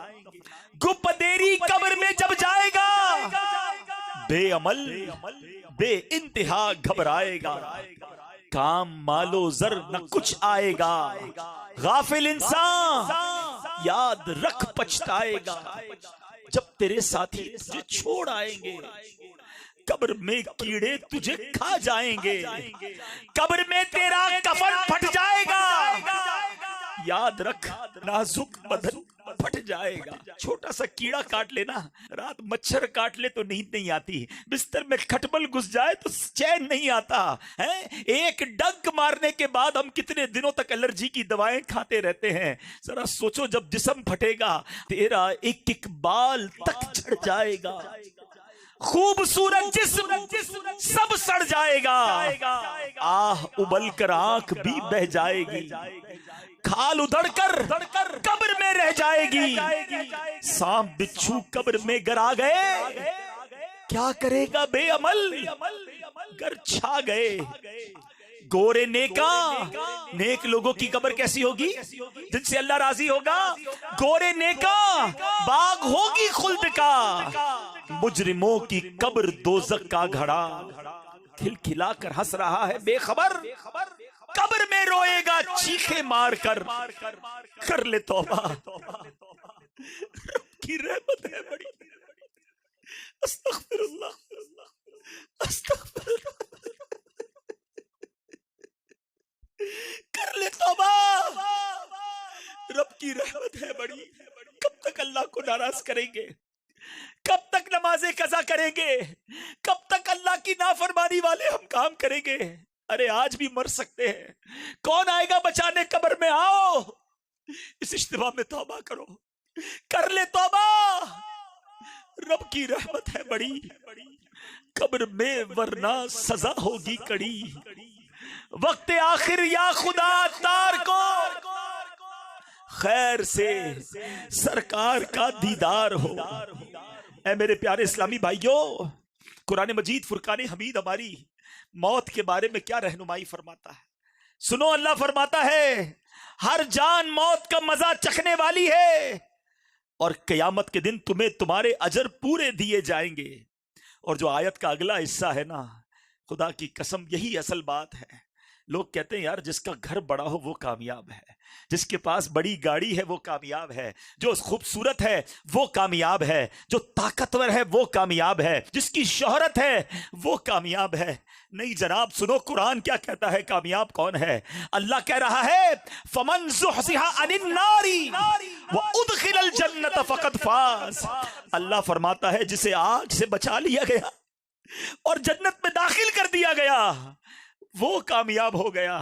Speaker 1: گپ اندھیری قبر میں جب جائے گا, بے عمل بے انتہا گھبرائے گا. کام مالو زر نہ کچھ آئے گا. غافل انسان یاد رکھ پچھتائے گا. جب تیرے ساتھی تجھے چھوڑ آئیں گے, قبر میں کیڑے تجھے کھا جائیں گے. قبر میں تیرا کفن پھٹ جائے گا. یاد رکھ نازک بدن پھٹ جائے گا. چھوٹا سا کیڑا کاٹ لینا, رات مچھر کاٹ لے تو نیند نہیں آتی, بستر میں کھٹمل گھس جائے تو چین نہیں آتا. ایک ڈنک مارنے کے بعد ہم کتنے دنوں تک الرجی کی دوائیں کھاتے رہتے ہیں. ذرا سوچو جب جسم پھٹے گا تیرا ایک ایک بال تک جھڑ جائے گا. خوبصورت جسم سب سڑ جائے گا. آہ ابل کر آنکھ بھی بہ جائے گی. کھال ادھڑ کر قبر میں رہ جائے گی. سانپ بچھو قبر میں گر آ گئے, کیا کرے گا بے عمل گر چھا گئے. گورے نیک لوگوں کی قبر کیسی ہوگی جن سے اللہ راضی ہوگا. گورے نیکا باغ ہوگی خلد کا. مجرموں کی قبر دوزخ کا گھڑا. کھل کھلا کر ہنس رہا ہے بے خبر, قبر میں روئے گا چیخے مار کر. کر لے توبہ, رب کی رحمت ہے بڑی. استغفر اللہ استغفر اللہ. کر لے توبہ, رب کی رحمت ہے بڑی. کب تک اللہ کو ناراض کریں گے, کب تک نمازیں قضا کریں گے, کب تک اللہ کی نافرمانی والے ہم کام کریں گے. ارے آج بھی مر سکتے ہیں, کون آئے گا بچانے قبر میں. آؤ اس اجتماع میں توبہ کرو, کر لے توبہ, رب کی رحمت ہے بڑی. قبر میں ورنہ سزا ہوگی کڑی. وقت آخر یا خدا تار کو خیر سے سرکار کا دیدار ہو. اے میرے پیارے اسلامی بھائیوں, قرآن مجید فرقان حمید ہماری موت کے بارے میں کیا رہنمائی فرماتا ہے. سنو, اللہ فرماتا ہے ہر جان موت کا مزہ چکھنے والی ہے, اور قیامت کے دن تمہیں تمہارے اجر پورے دیے جائیں گے. اور جو آیت کا اگلا حصہ ہے نا, خدا کی قسم یہی اصل بات ہے. لوگ کہتے ہیں یار جس کا گھر بڑا ہو وہ کامیاب ہے, جس کے پاس بڑی گاڑی ہے وہ کامیاب ہے, جو خوبصورت ہے وہ کامیاب ہے, جو طاقتور ہے وہ کامیاب ہے, جس کی شہرت ہے وہ کامیاب ہے. نہیں جناب, سنو قرآن کیا کہتا ہے, کامیاب کون ہے. اللہ کہہ رہا ہے فمن زحزح عن النار وادخل الجنت فقد فاز. اللہ فرماتا ہے جسے آگ سے بچا لیا گیا اور جنت میں داخل کر دیا گیا وہ کامیاب ہو گیا.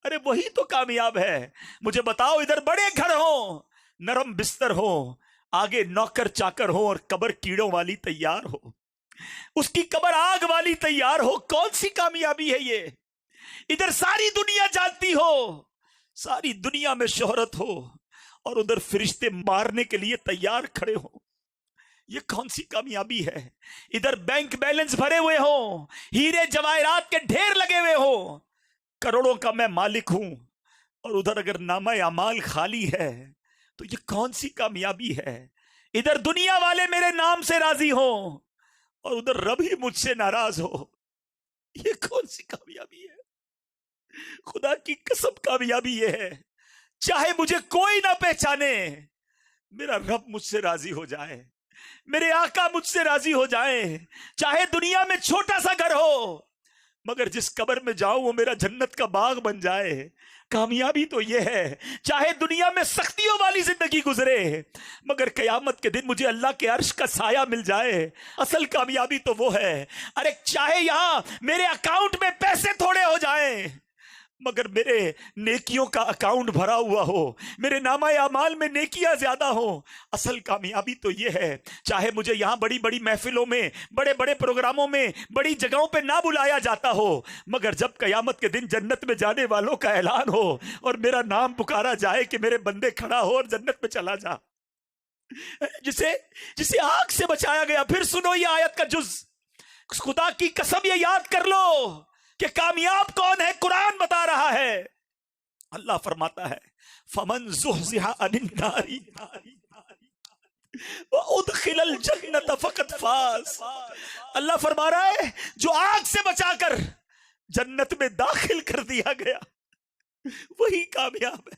Speaker 1: ارے وہی تو کامیاب ہے. مجھے بتاؤ, ادھر بڑے گھر ہوں, نرم بستر ہو, آگے نوکر چاکر ہو, اور قبر کیڑوں والی تیار ہو, اس کی قبر آگ والی تیار ہو، کون سی کامیابی ہے یہ؟ ادھر ساری دنیا جانتی ہو، ساری دنیا میں شہرت ہو، اور ادھر فرشتے مارنے کے لیے تیار کھڑے ہو، یہ کون سی کامیابی ہے؟ ادھر بینک بیلنس بھرے ہوئے ہوں، ہیرے جواہرات کے ڈھیر لگے ہوئے ہوں، کروڑوں کا میں مالک ہوں، اور ادھر اگر نامہ اعمال خالی ہے تو یہ کون سی کامیابی ہے؟ ادھر دنیا والے میرے نام سے راضی ہوں اور ادھر رب ہی مجھ سے ناراض ہو، یہ کون سی کامیابی ہے؟ خدا کی قسم کامیابی یہ ہے، چاہے مجھے کوئی نہ پہچانے، میرا رب مجھ سے راضی ہو جائے، میرے آقا مجھ سے راضی ہو جائیں، چاہے دنیا میں چھوٹا سا گھر ہو مگر جس قبر میں جاؤں وہ میرا جنت کا باغ بن جائے۔ کامیابی تو یہ ہے، چاہے دنیا میں سختیوں والی زندگی گزرے مگر قیامت کے دن مجھے اللہ کے عرش کا سایہ مل جائے۔ اصل کامیابی تو وہ ہے، ارے چاہے یہاں میرے اکاؤنٹ میں پیسے تھوڑے ہو جائیں مگر میرے نیکیوں کا اکاؤنٹ بھرا ہوا ہو، میرے نامہ اعمال میں نیکیاں زیادہ ہوں۔ اصل کامیابی تو یہ ہے، چاہے مجھے یہاں بڑی بڑی محفلوں میں، بڑے بڑے پروگراموں میں، بڑی جگہوں پہ نہ بلایا جاتا ہو مگر جب قیامت کے دن جنت میں جانے والوں کا اعلان ہو اور میرا نام پکارا جائے کہ میرے بندے کھڑا ہو اور جنت میں چلا جا، جسے آگ سے بچایا گیا۔ پھر سنو یہ آیت کا جز، خدا کی قسم یہ یاد کر لو کہ کامیاب کون ہے۔ قرآن بتا رہا ہے، اللہ فرماتا ہے فَمَنْ زُحْزِحَ عَنِ النَّارِ وَأُدْخِلَ الْجَنَّةَ فَقَدْ فَازَ۔ اللہ فرما رہا ہے جو آگ سے بچا کر جنت میں داخل کر دیا گیا وہی کامیاب ہے۔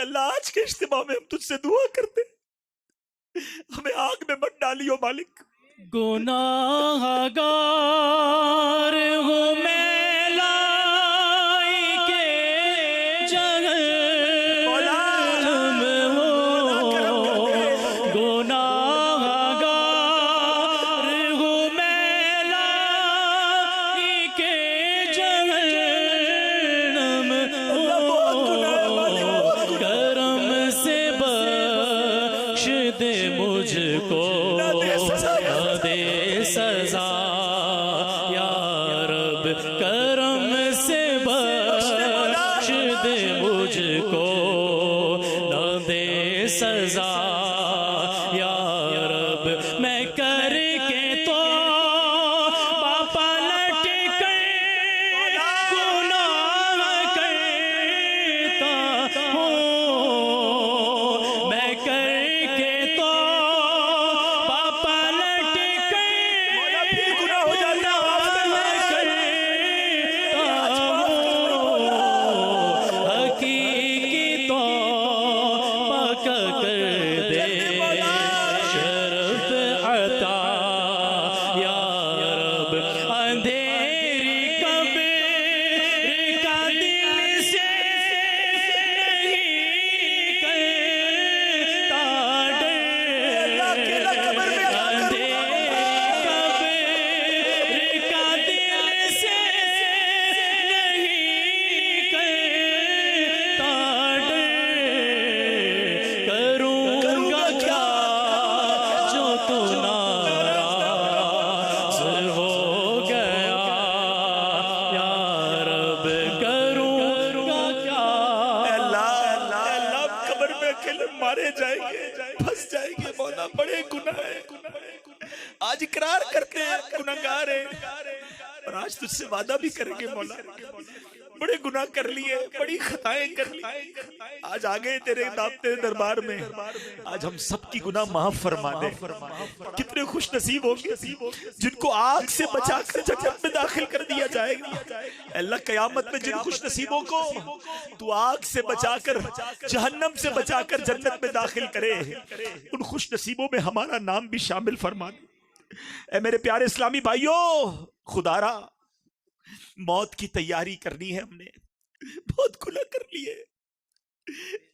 Speaker 1: اللہ آج کے اجتماع میں ہم تجھ سے دعا کرتے ہمیں آگ میں مت ڈالیو مالک۔
Speaker 2: گناہ گار ہوں میں لائی کے جہنم ہو، گناہ گار ہوں میں لائی کے جہنم ہو، کرم سے بخش دے مجھ کو، دے سزا یا رب، کرم سے بخش دے مجھ کو، نہ دے سزا یا رب۔ میں کر کے تو پلٹ کر گناہ کرتا ہوں، میں کر کے تو
Speaker 1: مارے جائیں گے، پھنس جائیں گے مولا، بڑے گناہ ہیں، آج اقرار کرتے ہیں گناہگار ہیں، اور آج تجھ سے وعدہ بھی کریں گے مولا، بڑے گناہ کر لیے، بڑی خطائیں کر لی، آج آگئے تیرے دربار میں، آج ہم سب کی گناہ معاف فرما دے۔ کتنے خوش نصیب ہوں گے جن کو آگ سے بچا کر جنت میں داخل کر دیا جائے گا۔ اللہ قیامت میں جن خوش نصیبوں کو تو آگ سے بچا کر، جہنم سے بچا کر جنت میں داخل کرے، ان خوش نصیبوں میں ہمارا نام بھی شامل فرما دے۔ اے میرے پیارے اسلامی بھائیوں، خدا را موت کی تیاری کرنی ہے، ہم نے بہت گناہ کر لیے،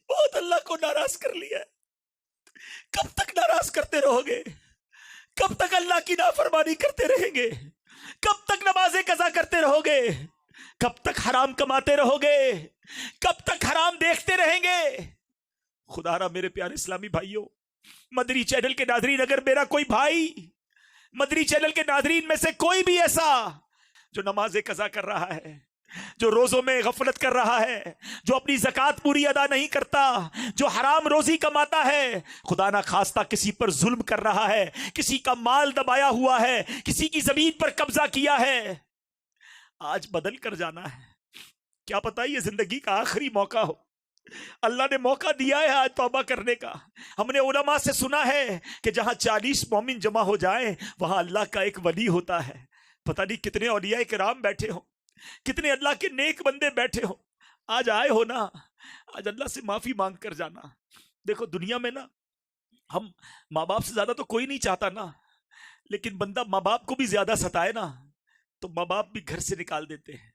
Speaker 1: بہت اللہ کو ناراض کر لیا۔ کب تک ناراض کرتے رہو گے؟ کب تک اللہ کی نافرمانی کرتے رہیں گے؟ کب تک نماز قضا کرتے رہو گے؟ کب تک حرام کماتے رہو گے؟ کب تک حرام دیکھتے رہیں گے؟ خدا را میرے پیارے اسلامی بھائیوں، مدنی چینل کے ناظرین، اگر میرا کوئی بھائی مدری چینل کے ناظرین میں سے کوئی بھی ایسا جو نماز قضا کر رہا ہے، جو روزوں میں غفلت کر رہا ہے، جو اپنی زکوٰۃ پوری ادا نہیں کرتا، جو حرام روزی کماتا ہے، خدا نہ خواستہ کسی پر ظلم کر رہا ہے، کسی کا مال دبایا ہوا ہے، کسی کی زمین پر قبضہ کیا ہے، آج بدل کر جانا ہے۔ کیا پتہ یہ زندگی کا آخری موقع ہو، اللہ نے موقع دیا ہے آج توبہ کرنے کا۔ ہم نے علماء سے سنا ہے کہ جہاں 40 مومن جمع ہو جائیں وہاں اللہ کا ایک ولی ہوتا ہے۔ پتہ نہیں کتنے اولیاء کرام بیٹھے ہوں، کتنے اللہ کے نیک بندے بیٹھے ہوں۔ آج آئے ہو نا، آج اللہ سے معافی مانگ کر جانا۔ دیکھو دنیا میں نا ہم ماں باپ سے زیادہ تو کوئی نہیں چاہتا نا، لیکن بندہ ماں باپ کو بھی زیادہ ستائے نا تو ماں باپ بھی گھر سے نکال دیتے ہیں،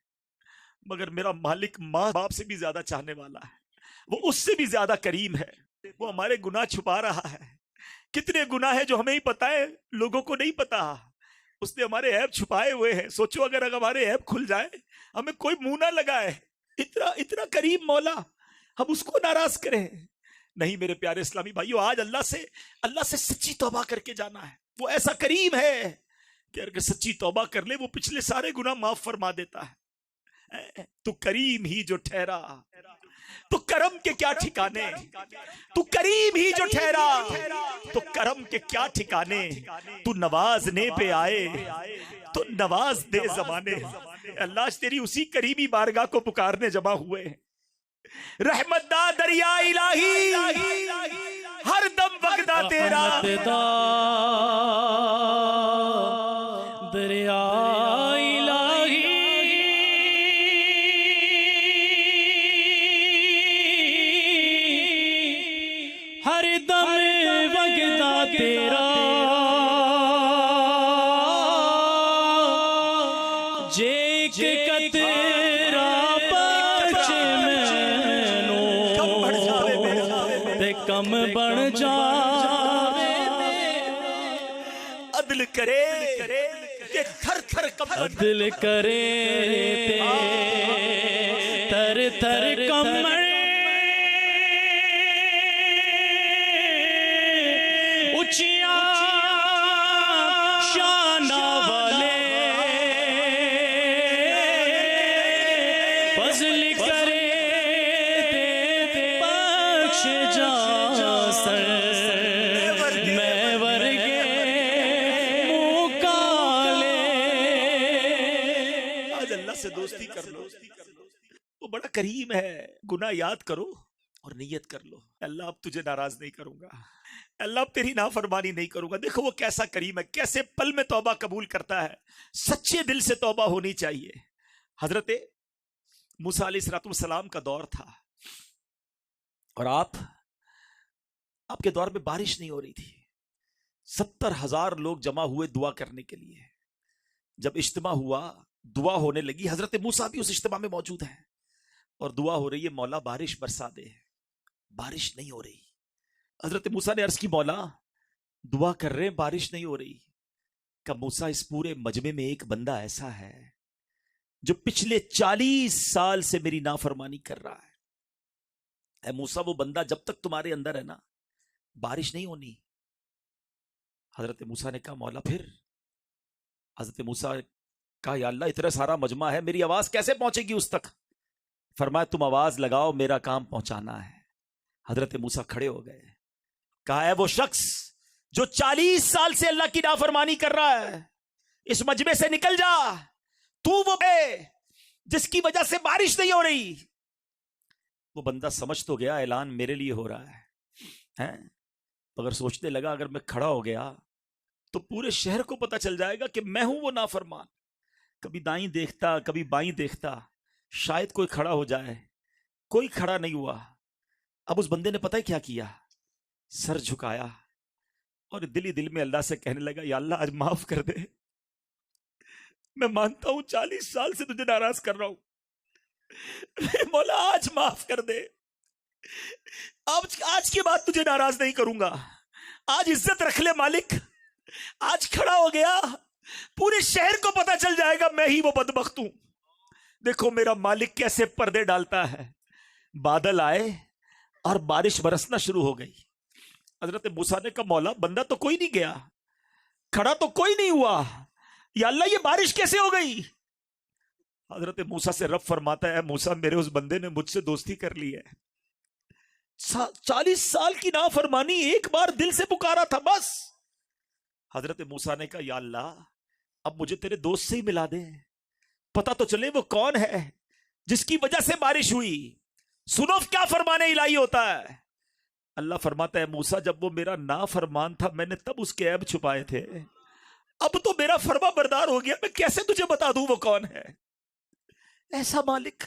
Speaker 1: مگر میرا مالک ماں باپ سے بھی زیادہ چاہنے والا ہے، وہ اس سے بھی زیادہ کریم ہے، وہ ہمارے گناہ چھپا رہا ہے۔ کتنے گناہ ہیں جو ہمیں ہی پتہ ہے، لوگوں کو نہیں پتا۔ اس نے ہمارے عیب چھپائے ہوئے ہیں، سوچو اگر ہمارے عیب کھل جائے، ہمیں کوئی منہ نہ لگائے، اتنا کریم مولا، ہم اس کو ناراض کریں؟ نہیں میرے پیارے اسلامی بھائیو، آج اللہ سے سچی توبہ کر کے جانا ہے۔ وہ ایسا کریم ہے کہ اگر سچی توبہ کر لے وہ پچھلے سارے گناہ معاف فرما دیتا ہے۔ تو کریم ہی جو ٹھہرا، تو کرم کے کیا ٹھکانے، تو کریم ہی جو ٹھہرا تو کرم کے کیا ٹھکانے، تو نوازنے پہ آئے تو نواز دے زمانے۔ اللہ تیری اسی قریبی بارگاہ کو پکارنے جمع ہوئے ہیں۔ رحمت دا دریا الہی ہر دم وگدا تیرا،
Speaker 2: رحمت دا دریا ہر دم وگدا تیرا، جے قطرہ بچ مینوں تے کم بن جا،
Speaker 1: عدل کرے کہ تھر تھر کمبن،
Speaker 2: عدل کرے تے تر تر کمبن،
Speaker 1: سے دوستی کر لو، وہ بڑا کریم ہے۔ گناہ یاد کرو اور نیت کر لو، اللہ اب تجھے ناراض نہیں کروں گا، اللہ اب تیری نافرمانی نہیں کروں گا۔ دیکھو وہ کیسا کریم ہے، کیسے پل میں توبہ قبول کرتا ہے۔ سچے دل سے توبہ ہونی چاہیے۔ حضرت موسیٰ علیہ السلام کا دور تھا اور آپ کے دور میں بارش نہیں ہو رہی تھی۔ 70,000 لوگ جمع ہوئے دعا کرنے کے لیے۔ جب اجتماع ہوا، دعا ہونے لگی، حضرت موسیٰ بھی اس اجتماع میں موجود ہیں اور دعا ہو رہی ہے، مولا بارش برسا دے۔ بارش نہیں ہو رہی۔ حضرت موسیٰ نے عرض کی، مولا دعا کر رہے ہیں بارش نہیں ہو رہی۔ کہ موسیٰ اس پورے مجمع میں ایک بندہ ایسا ہے جو پچھلے 40 سال سے میری نافرمانی کر رہا ہے۔ اے موسیٰ وہ بندہ جب تک تمہارے اندر ہے نا بارش نہیں ہونی۔ حضرت موسیٰ نے کہا مولا پھر؟ حضرت موسیٰ کہا یا اللہ اتنا سارا مجمع ہے، میری آواز کیسے پہنچے گی اس تک؟ فرمایا تم آواز لگاؤ، میرا کام پہنچانا ہے۔ حضرت موسیٰ کھڑے ہو گئے، کہا ہے وہ شخص جو 40 سال سے اللہ کی نافرمانی کر رہا ہے، اس مجمع سے نکل جا، تو وہ ہے جس کی وجہ سے بارش نہیں ہو رہی۔ وہ بندہ سمجھ تو گیا اعلان میرے لیے ہو رہا ہے، مگر سوچنے لگا اگر میں کھڑا ہو گیا تو پورے شہر کو پتہ چل جائے گا کہ میں ہوں وہ نافرمان۔ کبھی دائیں دیکھتا کبھی بائیں دیکھتا، شاید کوئی کھڑا ہو جائے، کوئی کھڑا نہیں ہوا۔ اب اس بندے نے پتہ ہے کیا کیا؟ سر جھکایا اور دل ہی دل میں اللہ سے کہنے لگا یا اللہ آج معاف کر دے، میں مانتا ہوں 40 سال سے تجھے ناراض کر رہا ہوں، مولا آج معاف کر دے، آج کے بعد تجھے ناراض نہیں کروں گا، آج عزت رکھ لے مالک، آج کھڑا ہو گیا پورے شہر کو پتہ چل جائے گا میں ہی وہ بدبخت ہوں۔ دیکھو میرا مالک کیسے پردے ڈالتا ہے۔ بادل آئے اور بارش برسنا شروع ہو گئی۔ حضرت موسیٰ نے کہا مولا بندہ تو کوئی نہیں گیا۔ کھڑا تو کوئی نہیں ہوا، یا اللہ یہ بارش کیسے ہو گئی؟ حضرت موسیٰ سے رب فرماتا ہے موسیٰ میرے اس بندے نے مجھ سے دوستی کر لی ہے، 40 سال کی نافرمانی، ایک بار دل سے پکارا تھا بس۔ حضرت موسیٰ نے کہا یا اللہ اب مجھے تیرے دوست سے ہی ملا دے، پتہ تو چلے وہ کون ہے جس کی وجہ سے بارش ہوئی۔ سنو کیا فرمان الہی ہوتا ہے۔ اللہ فرماتا ہے موسیٰ جب وہ میرا نافرمان تھا میں نے تب اس کے عیب چھپائے تھے، اب تو میرا فرما بردار ہو گیا، میں کیسے تجھے بتا دوں وہ کون ہے؟ ایسا مالک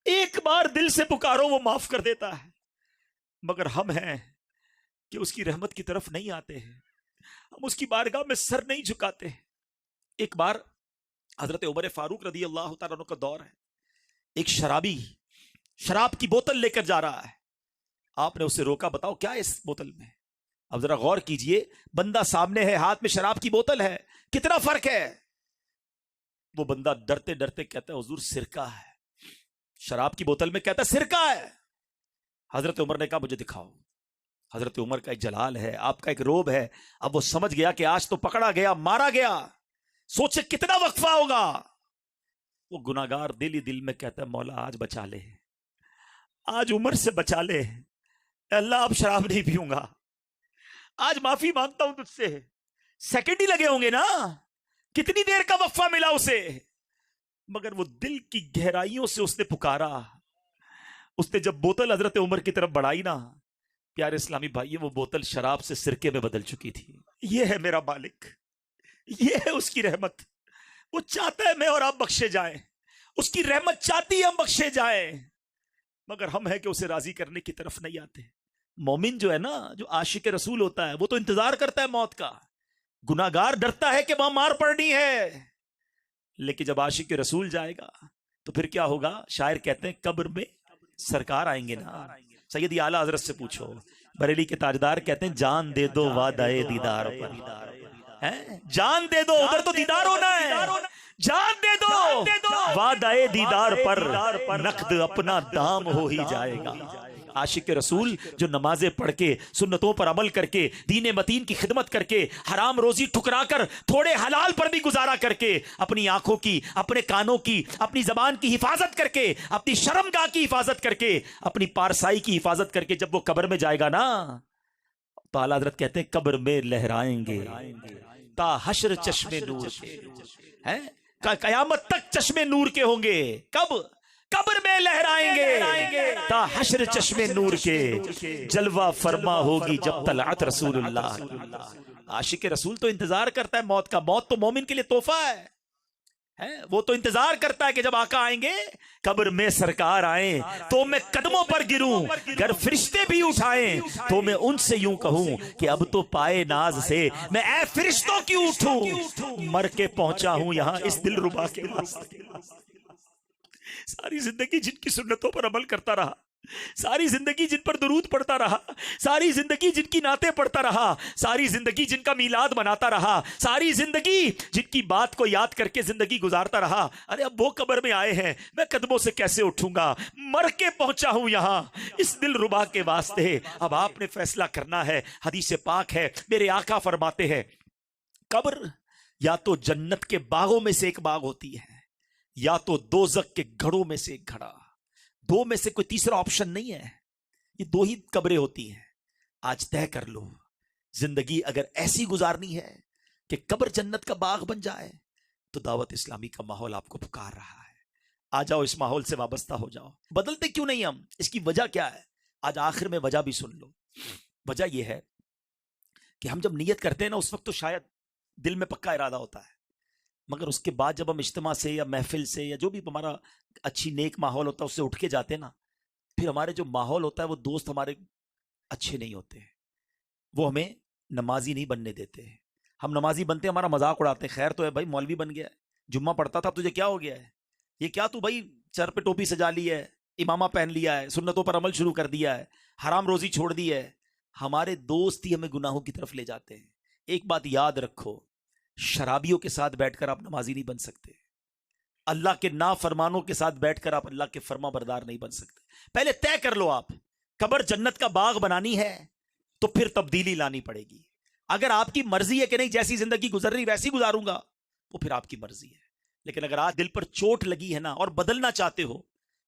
Speaker 1: ایک بار دل سے پکارو وہ معاف کر دیتا ہے، مگر ہم ہیں کہ اس کی رحمت کی طرف نہیں آتے ہیں، ہم اس کی بارگاہ میں سر نہیں جھکاتے۔ ایک بار حضرت عمر فاروق رضی اللہ تعالیٰ عنہ کا دور ہے، ایک شرابی شراب کی بوتل لے کر جا رہا ہے، آپ نے اسے روکا، بتاؤ کیا ہے اس بوتل میں؟ اب ذرا غور کیجئے، بندہ سامنے ہے، ہاتھ میں شراب کی بوتل ہے، کتنا فرق ہے؟ وہ بندہ ڈرتے ڈرتے کہتا ہے حضور سرکہ ہے، شراب کی بوتل میں کہتا ہے سرکہ ہے۔ حضرت عمر نے کہا مجھے دکھاؤ۔ حضرت عمر کا ایک جلال ہے، آپ کا ایک روب ہے، اب وہ سمجھ گیا کہ آج تو پکڑا گیا، مارا گیا، سوچے کتنا وقفہ ہوگا۔ وہ گناہگار دل ہی دل میں کہتا ہے مولا آج بچا لے، آج عمر سے بچا لے، اللہ اب شراب نہیں پیوں گا، آج معافی مانگتا ہوں تجھ سے۔ سیکنڈ ہی لگے ہوں گے نا، کتنی دیر کا وقفہ ملا اسے، مگر وہ دل کی گہرائیوں سے اس نے پکارا۔ اس نے جب بوتل حضرت عمر کی طرف بڑھائی نا، پیارے اسلامی بھائی وہ بوتل شراب سے سرکے میں بدل چکی تھی۔ یہ ہے میرا مالک، یہ ہے اس کی رحمت، وہ چاہتا ہے میں اور آپ بخشے جائیں، اس کی رحمت چاہتی ہے ہم بخشے جائیں، مگر ہم ہے کہ اسے راضی کرنے کی طرف نہیں آتے۔ مومن جو ہے نا، جو عاشق رسول ہوتا ہے، وہ تو انتظار کرتا ہے موت کا، گناہگار ڈرتا ہے کہ وہاں مار پڑنی ہے، لیکن جب عاشق رسول جائے گا تو پھر کیا ہوگا؟ شاعر کہتے ہیں قبر میں سرکار آئیں گے نا۔ سیدی اعلیٰ حضرت سے پوچھو، بریلی کے تاجدار کہتے ہیں جان دے دو وعدہ دیدار پر، جان دے دو، ادھر تو دیدار ہونا ہے، جان دے دو وعدہ دیدار پر، نقد اپنا دام ہو ہی جائے گا۔ عاشق رسول جو نمازیں پڑھ کے، سنتوں پر عمل کر کے، دین متین کی خدمت کر کے، حرام روزی ٹھکرا کر، تھوڑے حلال پر بھی گزارا کر کے، اپنی آنکھوں کی، اپنے کانوں کی، اپنی زبان کی حفاظت کر کے، اپنی شرمگاہ کی حفاظت کر کے، اپنی پارسائی کی حفاظت کر کے جب وہ قبر میں جائے گا نا، تو اعلیٰ حضرت کہتے ہیں قبر میں لہرائیں گے تا حشر چشمے نور کے، قیامت تک چشمے نور کے ہوں گے۔ کب؟ قبر میں لہرائیں گے تا حشر چشمے نور کے، جلوہ فرما ہوگی جب طلعت رسول اللہ۔ عاشق رسول تو انتظار کرتا ہے موت کا، موت تو مومن کے لیے تحفہ ہے، وہ تو انتظار کرتا ہے کہ جب آقا آئیں گے، قبر میں سرکار آئیں تو میں قدموں پر گروں، گر فرشتے بھی اٹھائیں تو میں ان سے یوں کہوں کہ اب تو پائے ناز سے میں اے فرشتوں کی اٹھوں، مر کے پہنچا ہوں یہاں اس دل ربا کے واسطے۔ ساری زندگی جن کی سنتوں پر عمل کرتا رہا، ساری زندگی جن پر درود پڑھتا رہا، ساری زندگی جن کی نعتیں پڑھتا رہا، ساری زندگی جن کا میلاد مناتا رہا، ساری زندگی جن کی بات کو یاد کر کے زندگی گزارتا رہا، ارے اب وہ قبر میں آئے ہیں، میں قدموں سے کیسے اٹھوں گا، مر کے پہنچا ہوں یہاں اس دل ربا کے واسطے۔ اب آپ نے فیصلہ کرنا ہے، حدیث پاک ہے، میرے آقا فرماتے ہیں قبر یا تو جنت کے باغوں میں سے ایک باغ ہوتی ہے، یا تو دوزخ کے گھڑوں میں سے ایک گھڑا، دو میں سے کوئی تیسرا آپشن نہیں ہے، یہ دو ہی قبریں ہوتی ہیں۔ آج طے کر لو، زندگی اگر ایسی گزارنی ہے کہ قبر جنت کا باغ بن جائے تو دعوت اسلامی کا ماحول آپ کو پکار رہا ہے، آ جاؤ اس ماحول سے وابستہ ہو جاؤ۔ بدلتے کیوں نہیں ہم؟ اس کی وجہ کیا ہے؟ آج آخر میں وجہ بھی سن لو۔ وجہ یہ ہے کہ ہم جب نیت کرتے ہیں نا، اس وقت تو شاید دل میں پکا ارادہ ہوتا ہے، مگر اس کے بعد جب ہم اجتماع سے یا محفل سے یا جو بھی ہمارا اچھی نیک ماحول ہوتا ہے اس سے اٹھ کے جاتے ہیں نا، پھر ہمارے جو ماحول ہوتا ہے وہ دوست ہمارے اچھے نہیں ہوتے ہیں، وہ ہمیں نمازی نہیں بننے دیتے ہیں۔ ہم نمازی بنتے ہیں، ہمارا مذاق اڑاتے ہیں، خیر تو ہے بھائی مولوی بن گیا ہے، جمعہ پڑھتا تھا، تجھے کیا ہو گیا ہے، یہ کیا تو بھائی سر پہ ٹوپی سجا لی ہے، امامہ پہن لیا ہے، سنتوں پر عمل شروع کر دیا ہے، حرام روزی چھوڑ دی ہے۔ ہمارے دوست ہی ہمیں گناہوں کی طرف لے جاتے ہیں۔ ایک بات یاد رکھو، شرابیوں کے ساتھ بیٹھ کر آپ نمازی نہیں بن سکتے، اللہ کے نافرمانوں کے ساتھ بیٹھ کر آپ اللہ کے فرما بردار نہیں بن سکتے۔ پہلے طے کر لو، آپ قبر جنت کا باغ بنانی ہے تو پھر تبدیلی لانی پڑے گی۔ اگر آپ کی مرضی ہے کہ نہیں جیسی زندگی گزر رہی ویسی گزاروں گا وہ پھر آپ کی مرضی ہے، لیکن اگر آج دل پر چوٹ لگی ہے نا اور بدلنا چاہتے ہو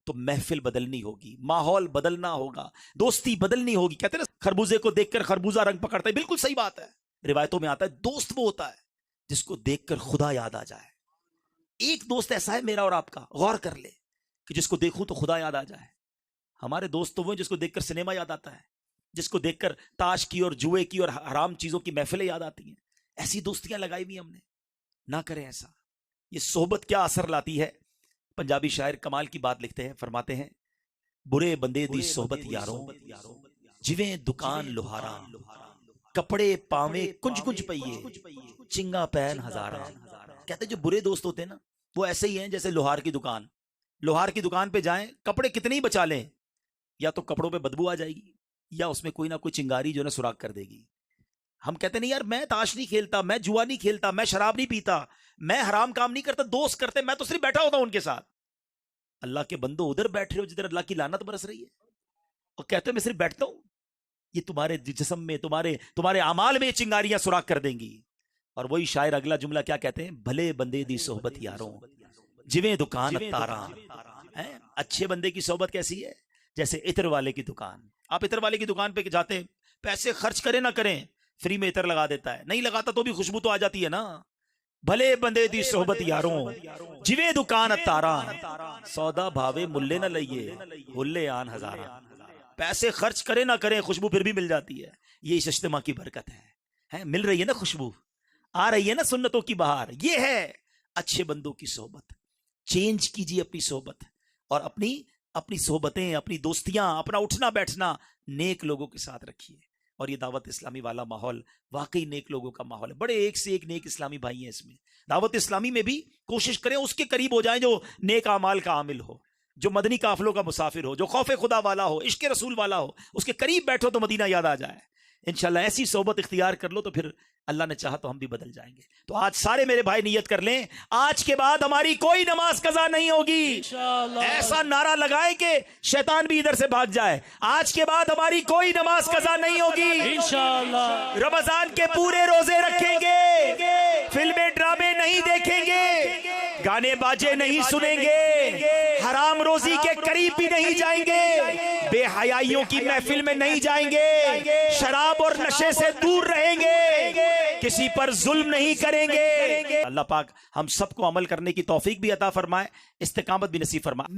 Speaker 1: تو محفل بدلنی ہوگی، ماحول بدلنا ہوگا، دوستی بدلنی ہوگی. کہتے ہیں نا خربوزے کو دیکھ کر خربوزہ رنگ پکڑتا ہے، بالکل صحیح بات ہے. روایتوں میں آتا ہے دوست وہ ہوتا ہے جس کو دیکھ کر خدا یاد آ جائے. ایک دوست ایسا ہے میرا اور آپ کا، غور کر لے کہ جس کو دیکھوں تو خدا یاد آ جائے. ہمارے دوست تو وہ ہیں جس کو دیکھ کر سنیما یاد آتا ہے، جس کو دیکھ کر تاش کی اور جوئے کی اور حرام چیزوں کی محفلیں یاد آتی ہیں. ایسی دوستیاں لگائی ہوئی ہم نے. نہ کریں ایسا. یہ صحبت کیا اثر لاتی ہے. پنجابی شاعر کمال کی بات لکھتے ہیں، فرماتے ہیں برے بندے دی صحبت یاروں جویں دکان لوہاراں، کپڑے پاویں کنج کنج پئیے چنگا پین ہزاراں. کہتے ہیں جو برے دوست ہوتے ہیں نا وہ ایسے ہی ہیں جیسے لوہار کی دکان. لوہار کی دکان پہ جائیں، کپڑے کتنے ہی بچا لیں، یا تو کپڑوں پہ بدبو آ جائے گی یا اس میں کوئی نہ کوئی چنگاری جو ہے نا سوراخ کر دے گی. ہم کہتے نہیں یار میں تاش نہیں کھیلتا، میں جوا نہیں کھیلتا، میں شراب نہیں پیتا، میں حرام کام نہیں کرتا، دوست کرتے، میں تو صرف بیٹھا ہوتا ہوں ان کے ساتھ. اللہ کے بندو ادھر بیٹھ رہے ہو جدھر اللہ کی لعنت برس رہی ہے اور کہتے ہو میں صرف بیٹھتا ہوں. یہ تمہارے جسم میں تمہارے اعمال میں یہ چنگاریاں سوراخ کر دیں گی. اور وہی شاعر اگلا جملہ کیا کہتے ہیں، بھلے بندے دی صحبت یاروں جویں دکان تاراں. اچھے بندے کی صحبت کیسی ہے، جیسے عطر والے کی دکان. آپ عطر والے کی دکان پہ جاتے ہیں، پیسے خرچ کریں نہ کریں فری میں عطر لگا دیتا ہے، نہیں لگاتا تو بھی خوشبو تو آ جاتی ہے نا. بھلے بندے دی صحبت یاروں جویں دکان تاراں، سودا بھاوے ملے نہ لئیے ہلے آن ہزاراں. پیسے خرچ کریں نہ کریں خوشبو پھر بھی مل جاتی ہے. یہ اس اجتماع کی برکت ہے. مل رہی ہے نا خوشبو، آ رہی ہے نا سنتوں کی بہار. یہ ہے اچھے بندوں کی صحبت. چینج کیجیے اپنی صحبت اور اپنی صحبتیں، اپنی دوستیاں، اپنا اٹھنا بیٹھنا نیک لوگوں کے ساتھ رکھیے. اور یہ دعوت اسلامی والا ماحول واقعی نیک لوگوں کا ماحول ہے. بڑے ایک سے ایک نیک اسلامی بھائی ہیں اس میں. دعوت اسلامی میں بھی کوشش کریں اس کے قریب ہو جائیں جو نیک اعمال کا عامل ہو، جو مدنی قافلوں کا مسافر ہو، جو خوف خدا والا ہو، عشق رسول والا ہو. اس کے قریب بیٹھو تو مدینہ یاد آ جائے. انشاءاللہ ایسی صحبت اختیار کر لو تو پھر اللہ نے چاہا تو ہم بھی بدل جائیں گے. تو آج سارے میرے بھائی نیت کر لیں، آج کے بعد ہماری کوئی نماز قضا نہیں ہوگی. ایسا نعرہ لگائیں کہ شیطان بھی ادھر سے بھاگ جائے. آج کے بعد ہماری کوئی نماز قضا نہیں ہوگی انشاءاللہ. رمضان کے پورے روزے رکھیں گے، فلمیں ڈرامے نہیں دیکھیں گے، گانے باجے نہیں سنیں گے، حرام روزی کے قریب بھی نہیں جائیں گے، بے حیائیوں کی محفل میں نہیں جائیں گے، شراب اور نشے سے دور رہیں گے، کسی پر ظلم نہیں کریں گے. اللہ پاک ہم سب کو عمل کرنے کی توفیق بھی عطا فرمائے، استقامت بھی نصیب فرمائے.